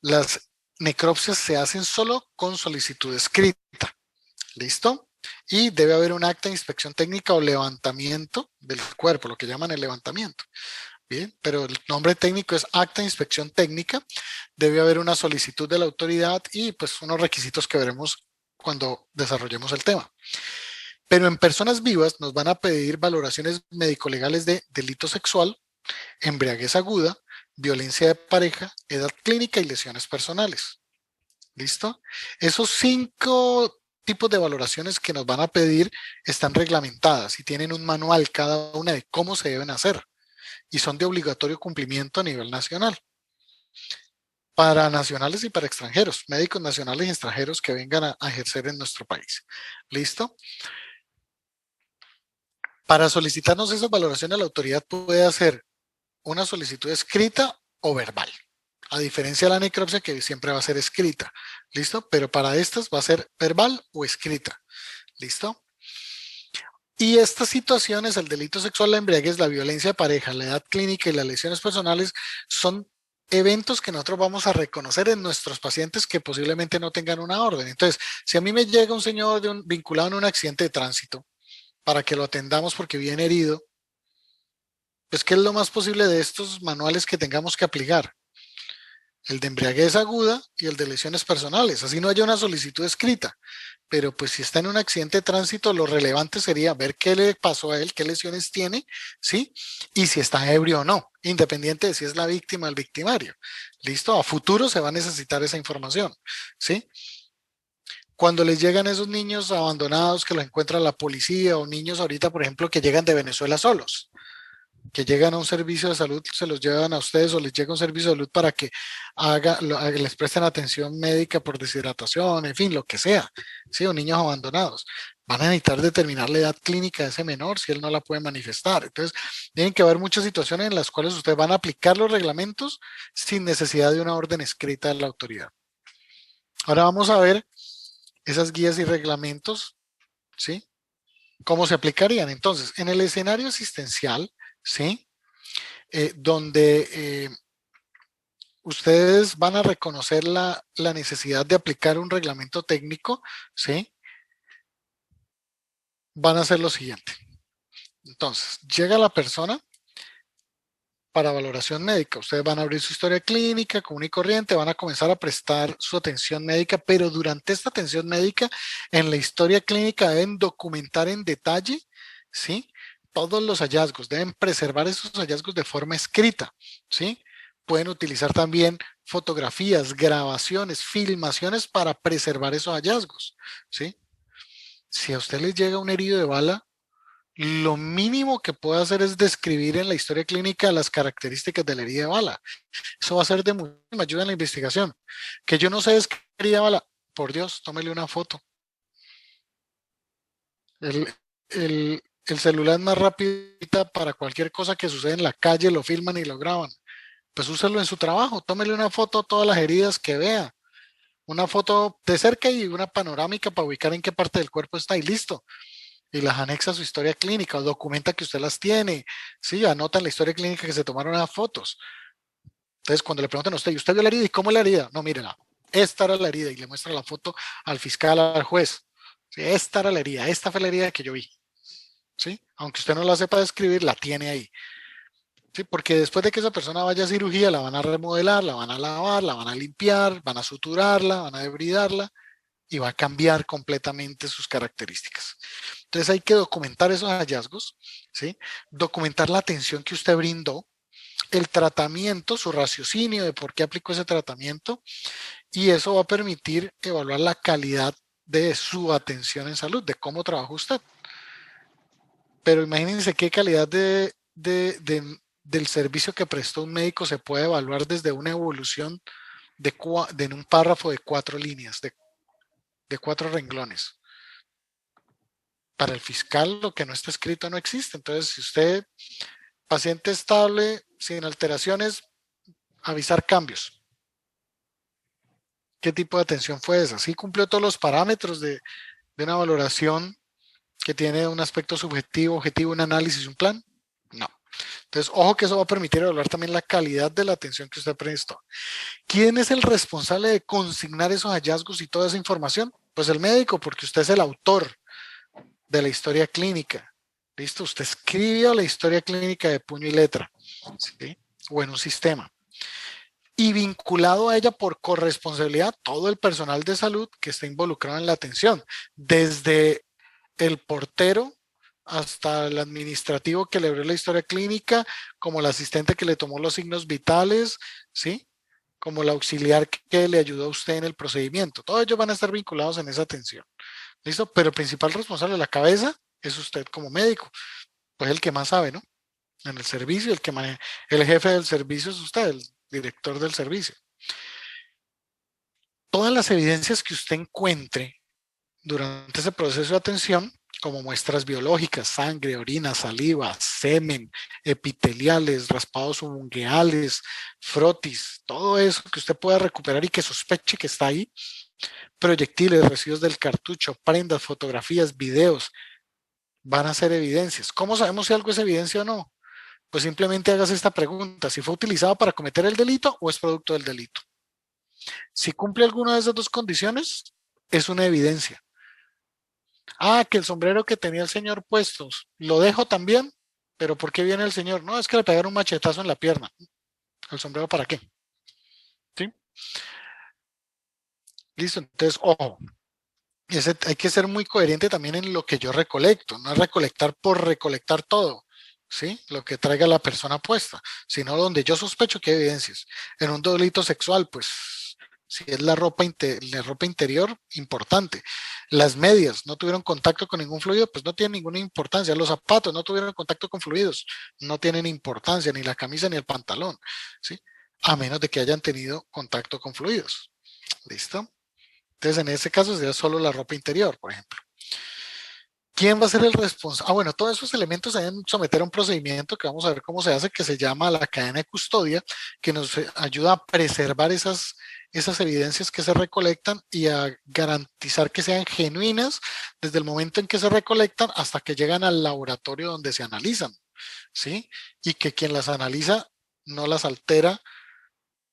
las necropsias se hacen solo con solicitud escrita. ¿Listo? Y debe haber un acta de inspección técnica o levantamiento del cuerpo, lo que llaman el levantamiento. Bien, pero el nombre técnico es acta de inspección técnica. Debe haber una solicitud de la autoridad y pues unos requisitos que veremos cuando desarrollemos el tema. Pero en personas vivas nos van a pedir valoraciones médico-legales de delito sexual, embriaguez aguda, violencia de pareja, edad clínica y lesiones personales. ¿Listo? Esos 5 tipos de valoraciones que nos van a pedir están reglamentadas y tienen un manual cada una de cómo se deben hacer y son de obligatorio cumplimiento a nivel nacional. Para nacionales y para extranjeros, médicos nacionales y extranjeros que vengan a ejercer en nuestro país. ¿Listo? Para solicitarnos esa valoración, la autoridad puede hacer una solicitud escrita o verbal. A diferencia de la necropsia que siempre va a ser escrita. ¿Listo? Pero para estas va a ser verbal o escrita. ¿Listo? Y estas situaciones, el delito sexual, la embriaguez, la violencia de pareja, la edad clínica y las lesiones personales son eventos que nosotros vamos a reconocer en nuestros pacientes que posiblemente no tengan una orden. Entonces, si a mí me llega un señor vinculado en un accidente de tránsito para que lo atendamos porque viene herido, pues ¿qué es lo más posible de estos manuales que tengamos que aplicar? El de embriaguez aguda y el de lesiones personales. Así no haya una solicitud escrita. Pero pues si está en un accidente de tránsito, lo relevante sería ver qué le pasó a él, qué lesiones tiene, ¿sí? Y si está ebrio o no, independiente de si es la víctima o el victimario. ¿Listo? A futuro se va a necesitar esa información, ¿sí? Cuando les llegan esos niños abandonados que los encuentra la policía o niños ahorita, por ejemplo, que llegan de Venezuela solos. que llegan a un servicio de salud, se los llevan a ustedes o les llega un servicio de salud para que les presten atención médica por deshidratación, en fin, lo que sea, ¿sí? O niños abandonados. Van a necesitar determinar la edad clínica de ese menor si él no la puede manifestar. Entonces, tienen que haber muchas situaciones en las cuales ustedes van a aplicar los reglamentos sin necesidad de una orden escrita de la autoridad. Ahora vamos a ver esas guías y reglamentos, ¿sí? ¿Cómo se aplicarían? Entonces, en el escenario asistencial, ¿sí? Donde ustedes van a reconocer la necesidad de aplicar un reglamento técnico, ¿sí? Van a hacer lo siguiente. Entonces, llega la persona para valoración médica. Ustedes van a abrir su historia clínica común y corriente, van a comenzar a prestar su atención médica, pero durante esta atención médica, en la historia clínica deben documentar en detalle, ¿sí? Todos los hallazgos, deben preservar esos hallazgos de forma escrita, ¿sí? Pueden utilizar también fotografías, grabaciones, filmaciones para preservar esos hallazgos, ¿sí? Si a usted les llega un herido de bala, lo mínimo que puede hacer es describir en la historia clínica las características de la herida de bala. Eso va a ser de muchísima ayuda en la investigación. Que yo no sé describir herida de bala, por Dios, tómele una foto. El, el celular es más rápido para cualquier cosa que sucede en la calle, lo filman y lo graban. Pues úselo en su trabajo, tómele una foto a todas las heridas que vea. Una foto de cerca y una panorámica para ubicar en qué parte del cuerpo está y listo. Y las anexa a su historia clínica o documenta que usted las tiene. Sí, anota en la historia clínica que se tomaron las fotos. Entonces, cuando le preguntan a usted, ¿y usted vio la herida? ¿Y cómo es la herida? No, mírela, esta era la herida y le muestra la foto al fiscal, al juez. Sí, esta era la herida, esta fue la herida que yo vi. ¿Sí? Aunque usted no la sepa describir, la tiene ahí. ¿Sí? Porque después de que esa persona vaya a cirugía, la van a remodelar, la van a lavar, la van a limpiar, van a suturarla, van a debridarla y va a cambiar completamente sus características. Entonces hay que documentar esos hallazgos, ¿sí? Documentar la atención que usted brindó, el tratamiento, su raciocinio de por qué aplicó ese tratamiento, y eso va a permitir evaluar la calidad de su atención en salud, de cómo trabajó usted. Pero imagínense qué calidad del servicio que prestó un médico se puede evaluar desde una evolución en un párrafo de 4 líneas, de 4 renglones. Para el fiscal lo que no está escrito no existe. Entonces, si usted, paciente estable, sin alteraciones, avisar cambios. ¿Qué tipo de atención fue esa? ¿Sí cumplió todos los parámetros de una valoración que tiene un aspecto subjetivo, objetivo, un análisis, un plan? No. Entonces, ojo que eso va a permitir evaluar también la calidad de la atención que usted prestó. ¿Quién es el responsable de consignar esos hallazgos y toda esa información? Pues el médico, porque usted es el autor de la historia clínica. ¿Listo? Usted escribió la historia clínica de puño y letra, ¿sí? O en un sistema. Y vinculado a ella por corresponsabilidad todo el personal de salud que está involucrado en la atención, desde el portero hasta el administrativo que le abrió la historia clínica, como el asistente que le tomó los signos vitales, ¿sí? Como el auxiliar que le ayudó a usted en el procedimiento. Todos ellos van a estar vinculados en esa atención. ¿Listo? Pero el principal responsable de la cabeza es usted como médico. Pues el que más sabe, ¿no? En el servicio, el que maneja, el jefe del servicio es usted, el director del servicio. Todas las evidencias que usted encuentre durante ese proceso de atención, como muestras biológicas, sangre, orina, saliva, semen, epiteliales, raspados ungueales, frotis, todo eso que usted pueda recuperar y que sospeche que está ahí, proyectiles, residuos del cartucho, prendas, fotografías, videos, van a ser evidencias. ¿Cómo sabemos si algo es evidencia o no? Pues simplemente hagas esta pregunta, si fue utilizado para cometer el delito o es producto del delito. Si cumple alguna de esas dos condiciones, es una evidencia. Ah, que el sombrero que tenía el señor puesto, lo dejo también, pero ¿por qué viene el señor? No, es que le pegaron un machetazo en la pierna. ¿El sombrero para qué? ¿Sí? Listo, entonces, ojo. Hay que ser muy coherente también en lo que yo recolecto, no es recolectar por recolectar todo, ¿sí? Lo que traiga la persona puesta, sino donde yo sospecho que hay evidencias. En un delito sexual, pues Si es la ropa interior, importante. Las medias no tuvieron contacto con ningún fluido, pues no tienen ninguna importancia. Los zapatos no tuvieron contacto con fluidos, no tienen importancia, ni la camisa ni el pantalón, ¿sí? A menos de que hayan tenido contacto con fluidos. ¿Listo? Entonces, en ese caso sería solo la ropa interior, por ejemplo. ¿Quién va a ser el responsable? Bueno, todos esos elementos se deben someter a un procedimiento que vamos a ver cómo se hace, que se llama la cadena de custodia, que nos ayuda a preservar esas evidencias que se recolectan y a garantizar que sean genuinas desde el momento en que se recolectan hasta que llegan al laboratorio donde se analizan, ¿sí? Y que quien las analiza no las altera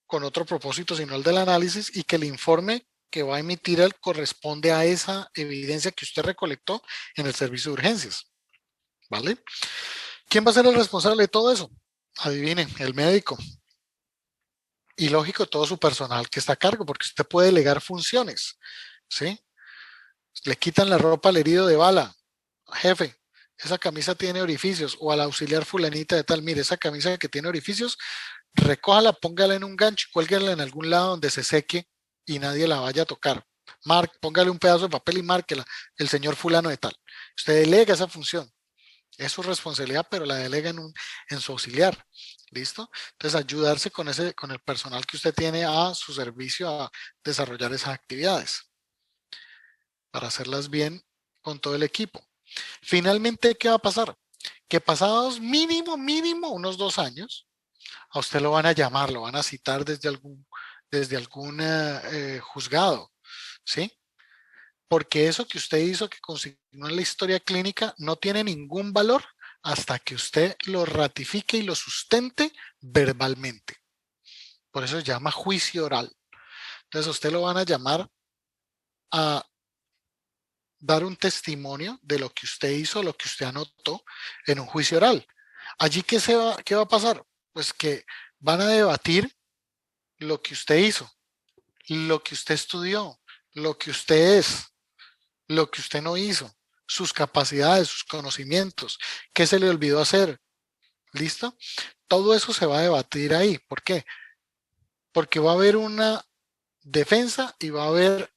con otro propósito, sino el del análisis, y que el informe que va a emitir él corresponde a esa evidencia que usted recolectó en el servicio de urgencias. ¿Vale? ¿Quién va a ser el responsable de todo eso? Adivinen, el médico. Y lógico, todo su personal que está a cargo, porque usted puede delegar funciones. ¿Sí? Le quitan la ropa al herido de bala. Jefe, esa camisa tiene orificios. O al auxiliar fulanita de tal, mire, esa camisa que tiene orificios, recójala, póngala en un gancho, cuélguela en algún lado donde se seque y nadie la vaya a tocar. Póngale un pedazo de papel y márquela, el señor fulano de tal. Usted delega esa función. Es su responsabilidad, pero la delega en su auxiliar. ¿Listo? Entonces, ayudarse con el personal que usted tiene a su servicio a desarrollar esas actividades para hacerlas bien con todo el equipo. Finalmente, ¿qué va a pasar? Que pasados mínimo, unos 2 años, a usted lo van a llamar, lo van a citar desde algún juzgado, ¿sí? Porque eso que usted hizo, que consignó en la historia clínica, no tiene ningún valor hasta que usted lo ratifique y lo sustente verbalmente. Por eso se llama juicio oral. Entonces, a usted lo van a llamar a dar un testimonio de lo que usted hizo, lo que usted anotó en un juicio oral. Allí, ¿qué va a pasar? Pues que van a debatir lo que usted hizo, lo que usted estudió, lo que usted es, lo que usted no hizo, sus capacidades, sus conocimientos, qué se le olvidó hacer. ¿Listo? Todo eso se va a debatir ahí. ¿Por qué? Porque va a haber una defensa y va a haber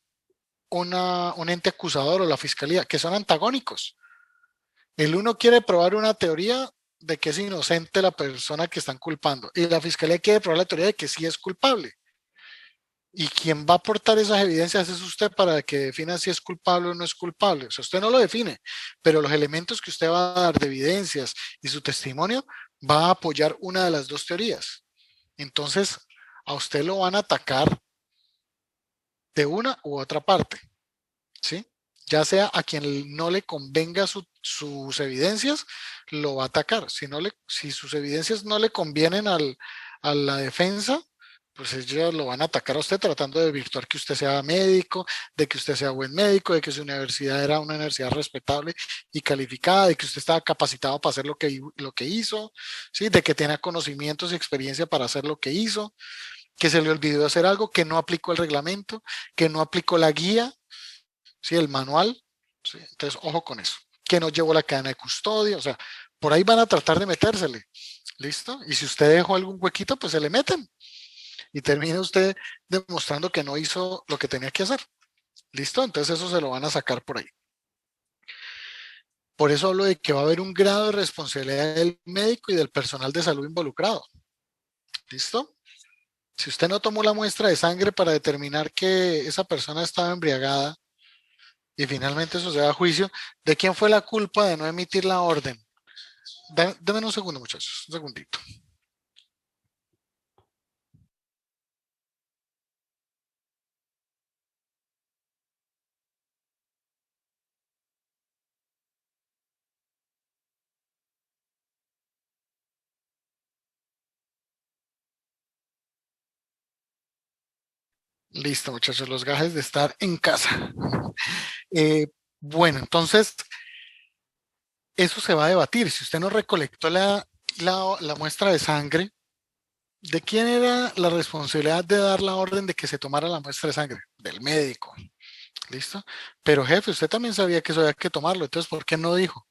un ente acusador o la fiscalía, que son antagónicos. El uno quiere probar una teoría de que es inocente la persona que están culpando y la fiscalía quiere probar la teoría de que sí es culpable. Y quien va a aportar esas evidencias es usted para que defina si es culpable o no es culpable. O sea, usted no lo define, pero los elementos que usted va a dar de evidencias y su testimonio va a apoyar una de las dos teorías. Entonces, a usted lo van a atacar de una u otra parte, ¿sí? Ya sea a quien no le convenga sus evidencias, lo va a atacar. Si sus evidencias no le convienen a la defensa, pues ellos lo van a atacar a usted tratando de virtuar que usted sea médico, de que usted sea buen médico, de que su universidad era una universidad respetable y calificada, de que usted estaba capacitado para hacer lo que hizo, ¿sí? De que tenía conocimientos y experiencia para hacer lo que hizo, que se le olvidó hacer algo, que no aplicó el reglamento, que no aplicó la guía, ¿sí? El manual, ¿sí? Entonces, ojo con eso, que no llevó la cadena de custodia, o sea, por ahí van a tratar de metérsele, ¿listo? Y si usted dejó algún huequito, pues se le meten y termina usted demostrando que no hizo lo que tenía que hacer. ¿Listo? Entonces eso se lo van a sacar por ahí. Por eso hablo de que va a haber un grado de responsabilidad del médico y del personal de salud involucrado. ¿Listo? Si usted no tomó la muestra de sangre para determinar que esa persona estaba embriagada y finalmente eso se da a juicio, ¿de quién fue la culpa de no emitir la orden? Denme un segundo, muchachos, un segundito. Listo, muchachos, los gajes de estar en casa. Eh, bueno, entonces, eso se va a debatir. Si usted no recolectó la muestra de sangre, ¿de quién era la responsabilidad de dar la orden de que se tomara la muestra de sangre? Del médico. ¿Listo? Pero jefe, usted también sabía que eso había que tomarlo, entonces ¿por qué no dijo?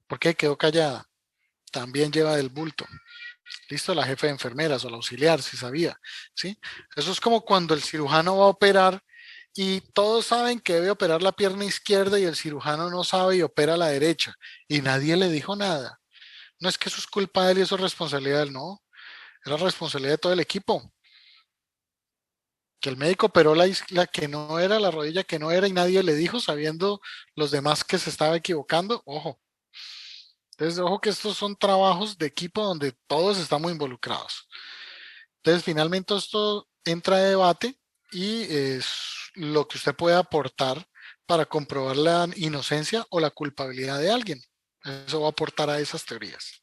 ¿Por qué quedó callada? También lleva del bulto. Listo, la jefe de enfermeras o la auxiliar, si sabía, ¿sí? Eso es como cuando el cirujano va a operar y todos saben que debe operar la pierna izquierda y el cirujano no sabe y opera la derecha y nadie le dijo nada. No es que eso es culpa de él y eso es responsabilidad de él, no. Era responsabilidad de todo el equipo. Que el médico operó la que no era, la rodilla que no era y nadie le dijo, sabiendo los demás que se estaba equivocando, ojo. Entonces, ojo que estos son trabajos de equipo donde todos estamos involucrados. Entonces, finalmente esto entra a debate y es lo que usted puede aportar para comprobar la inocencia o la culpabilidad de alguien. Eso va a aportar a esas teorías.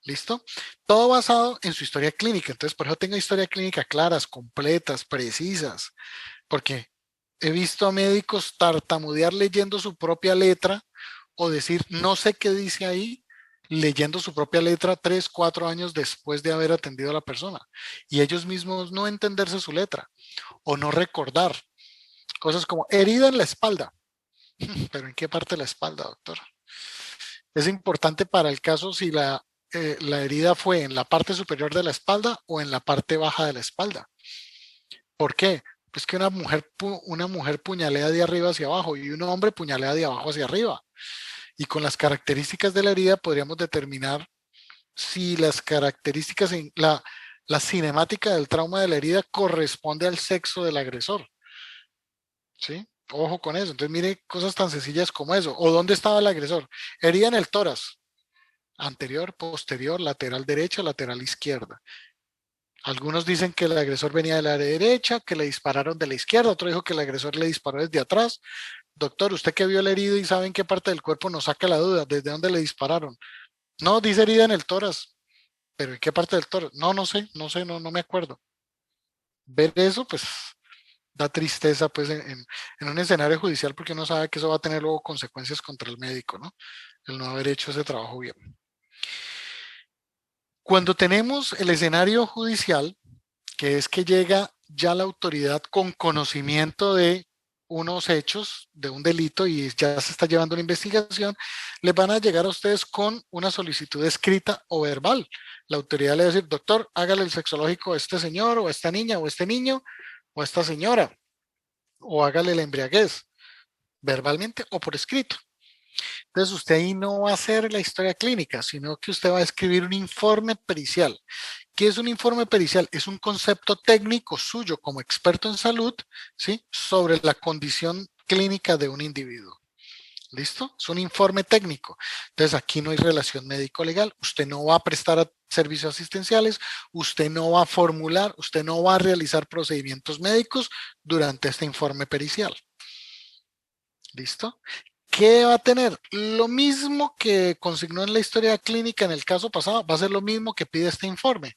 ¿Listo? Todo basado en su historia clínica. Entonces, por eso tengo historia clínica claras, completas, precisas, porque he visto a médicos tartamudear leyendo su propia letra o decir, no sé qué dice ahí, leyendo su propia letra 3, 4 años después de haber atendido a la persona. Y ellos mismos no entenderse su letra o no recordar. Cosas como herida en la espalda. ¿Pero en qué parte de la espalda, doctor? Es importante para el caso si la herida fue en la parte superior de la espalda o en la parte baja de la espalda. ¿Por qué? Pues que una mujer puñalea de arriba hacia abajo y un hombre puñalea de abajo hacia arriba. Y con las características de la herida podríamos determinar si las características, la cinemática del trauma de la herida corresponde al sexo del agresor. ¿Sí? Ojo con eso. Entonces mire cosas tan sencillas como eso. ¿O dónde estaba el agresor? Herida en el tórax. Anterior, posterior, lateral derecha, lateral izquierda. Algunos dicen que el agresor venía de la derecha, que le dispararon de la izquierda. Otro dijo que el agresor le disparó desde atrás. Doctor, usted que vio el herido y sabe en qué parte del cuerpo, nos saca la duda. ¿Desde dónde le dispararon? No, dice herida en el tórax. ¿Pero en qué parte del tórax? No, no me acuerdo. Ver eso, pues da tristeza pues en un escenario judicial porque uno sabe que eso va a tener luego consecuencias contra el médico, ¿no? El no haber hecho ese trabajo bien. Cuando tenemos el escenario judicial, que es que llega ya la autoridad con conocimiento de unos hechos, de un delito y ya se está llevando una investigación, les van a llegar a ustedes con una solicitud escrita o verbal. La autoridad le va a decir, doctor, hágale el sexológico a este señor o a esta niña o a este niño o a esta señora o hágale la embriaguez, verbalmente o por escrito. Entonces usted ahí no va a hacer la historia clínica, sino que usted va a escribir un informe pericial. ¿Qué es un informe pericial? Es un concepto técnico suyo como experto en salud, ¿sí? Sobre la condición clínica de un individuo. ¿Listo? Es un informe técnico. Entonces aquí no hay relación médico-legal. Usted no va a prestar servicios asistenciales, usted no va a formular, usted no va a realizar procedimientos médicos durante este informe pericial. ¿Listo? ¿Qué va a tener? Lo mismo que consignó en la historia clínica en el caso pasado, va a ser lo mismo que pide este informe.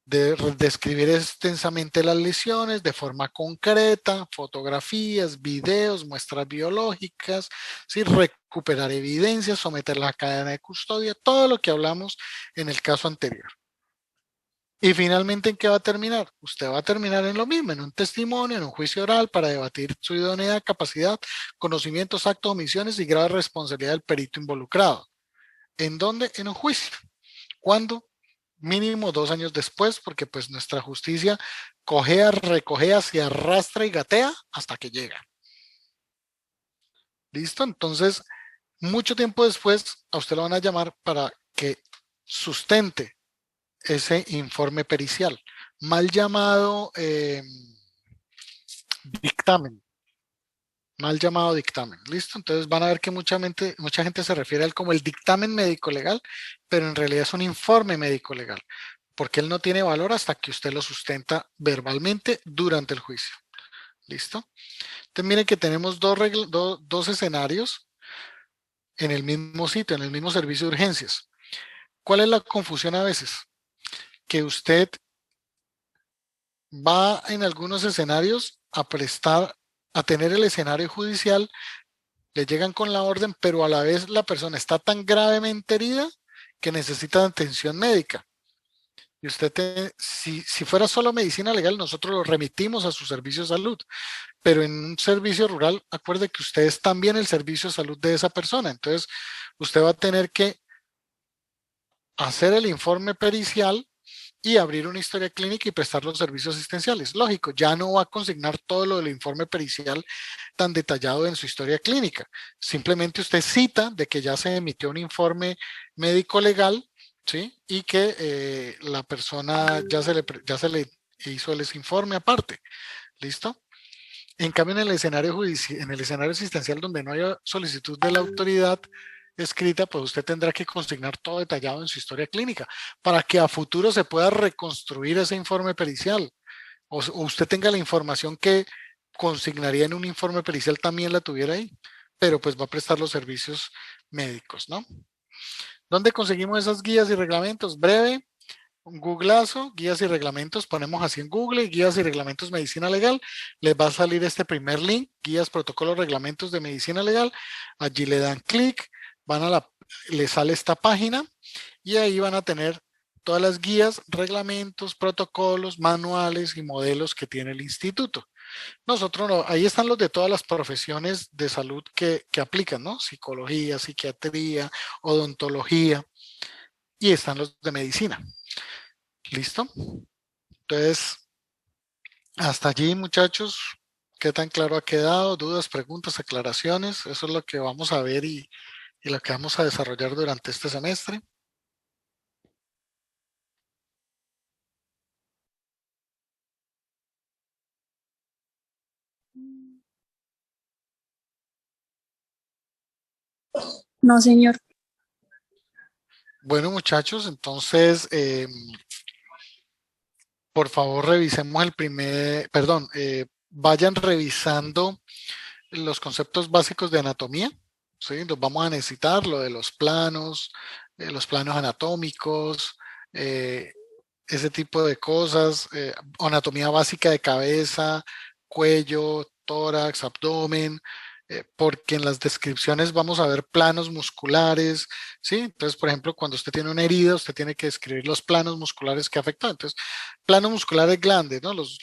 De describir extensamente las lesiones de forma concreta, fotografías, videos, muestras biológicas, ¿sí? Recuperar evidencias, someter la cadena de custodia, todo lo que hablamos en el caso anterior. Y finalmente, ¿en qué va a terminar? Usted va a terminar en lo mismo, en un testimonio, en un juicio oral para debatir su idoneidad, capacidad, conocimientos, actos, omisiones y grave responsabilidad del perito involucrado. ¿En dónde? En un juicio. ¿Cuándo? Mínimo 2 años después, porque pues nuestra justicia cojea, recojea, se arrastra y gatea hasta que llega. ¿Listo? Entonces, mucho tiempo después, a usted lo van a llamar para que sustente ese informe pericial, mal llamado dictamen, mal llamado dictamen, ¿listo? Entonces van a ver que mucha gente se refiere a él como el dictamen médico legal, pero en realidad es un informe médico legal, porque él no tiene valor hasta que usted lo sustenta verbalmente durante el juicio, ¿listo? Entonces miren que tenemos dos escenarios en el mismo sitio, en el mismo servicio de urgencias. ¿Cuál es la confusión a veces? Que usted va en algunos escenarios a tener el escenario judicial, le llegan con la orden, pero a la vez la persona está tan gravemente herida que necesita atención médica. Y usted, si fuera solo medicina legal, nosotros lo remitimos a su servicio de salud, pero en un servicio rural, acuerde que usted es también el servicio de salud de esa persona. Entonces, usted va a tener que hacer el informe pericial y abrir una historia clínica y prestar los servicios asistenciales. Lógico, ya no va a consignar todo lo del informe pericial tan detallado en su historia clínica. Simplemente usted cita de que ya se emitió un informe médico legal, ¿sí? Y que la persona ya se le hizo ese informe aparte. ¿Listo? En cambio, en el escenario en el escenario asistencial donde no haya solicitud de la autoridad escrita, pues usted tendrá que consignar todo detallado en su historia clínica para que a futuro se pueda reconstruir ese informe pericial. O usted tenga la información que consignaría en un informe pericial también la tuviera ahí, pero pues va a prestar los servicios médicos, ¿no? ¿Dónde conseguimos esas guías y reglamentos? Breve, un googlazo, guías y reglamentos, ponemos así en Google, guías y reglamentos medicina legal, les va a salir este primer link, guías, protocolos, reglamentos de medicina legal, allí le dan clic, les sale esta página y ahí van a tener todas las guías, reglamentos, protocolos, manuales y modelos que tiene el instituto. Nosotros no, ahí están los de todas las profesiones de salud que aplican, ¿no? Psicología, psiquiatría, odontología y están los de medicina. ¿Listo? Entonces, hasta allí, muchachos, ¿qué tan claro ha quedado? ¿Dudas, preguntas, aclaraciones? Eso es lo que vamos a ver y lo que vamos a desarrollar durante este semestre. No, señor. Bueno, muchachos, entonces, por favor, revisemos vayan revisando los conceptos básicos de anatomía, ¿sí? Los vamos a necesitar, lo de los planos anatómicos, eh, ese tipo de cosas, anatomía básica de cabeza, cuello, tórax, abdomen, porque en las descripciones vamos a ver planos musculares, ¿sí? Entonces, por ejemplo, cuando usted tiene una herida, usted tiene que describir los planos musculares que afectó. Entonces, planos musculares grandes, ¿no? Los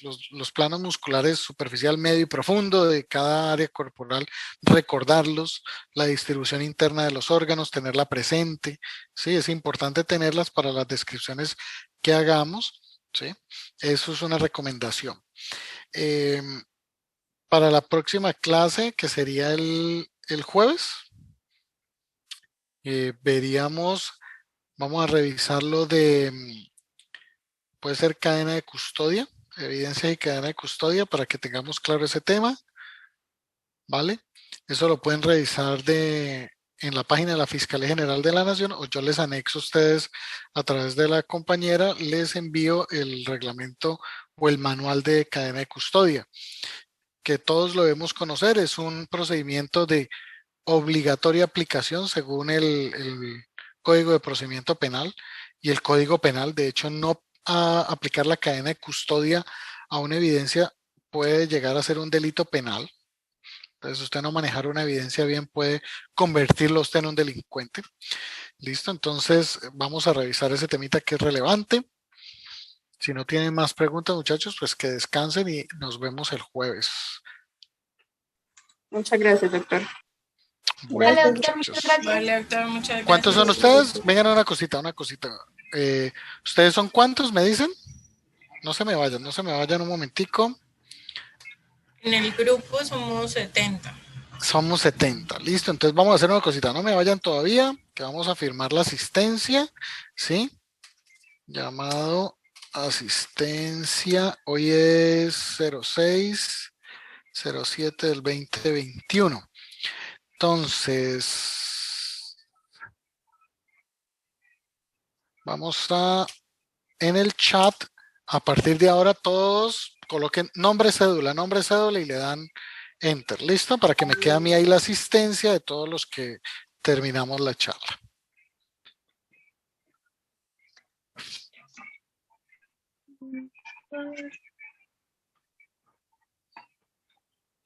planos musculares superficial, medio y profundo de cada área corporal, recordarlos, la distribución interna de los órganos, tenerla presente, ¿sí? Es importante tenerlas para las descripciones que hagamos, ¿sí? Eso es una recomendación. Para la próxima clase, que sería el jueves, veríamos, vamos a revisar lo de, puede ser cadena de custodia, evidencia y cadena de custodia, para que tengamos claro ese tema, ¿vale? Eso lo pueden revisar en la página de la Fiscalía General de la Nación, o yo les anexo a ustedes a través de la compañera, les envío el reglamento o el manual de cadena de custodia, que todos lo debemos conocer. Es un procedimiento de obligatoria aplicación según el Código de Procedimiento Penal, y el Código Penal, de hecho, no aplicar la cadena de custodia a una evidencia puede llegar a ser un delito penal. Entonces, usted no manejar una evidencia bien puede convertirlo usted en un delincuente. Listo, entonces vamos a revisar ese temita que es relevante. Si no tienen más preguntas, muchachos, pues que descansen y nos vemos el jueves. Muchas gracias, doctor. Bueno, Vale, doctor, muchachos. muchas gracias. Vale, doctor, muchas gracias. ¿Cuántos son ustedes? Vengan una cosita, una cosita. ¿Ustedes son cuántos? ¿Me dicen? No se me vayan un momentico. En el grupo somos 70. Somos 70. Listo, entonces vamos a hacer una cosita. No me vayan todavía, que vamos a firmar la asistencia, ¿sí? Llamado asistencia. Hoy es 06/07 del 2021. Entonces, vamos en el chat, a partir de ahora todos coloquen nombre, cédula y le dan enter. ¿Listo? Para que me quede a mí ahí la asistencia de todos los que terminamos la charla.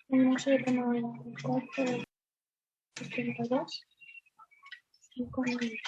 No sé, no, 4, 72, 5, 9.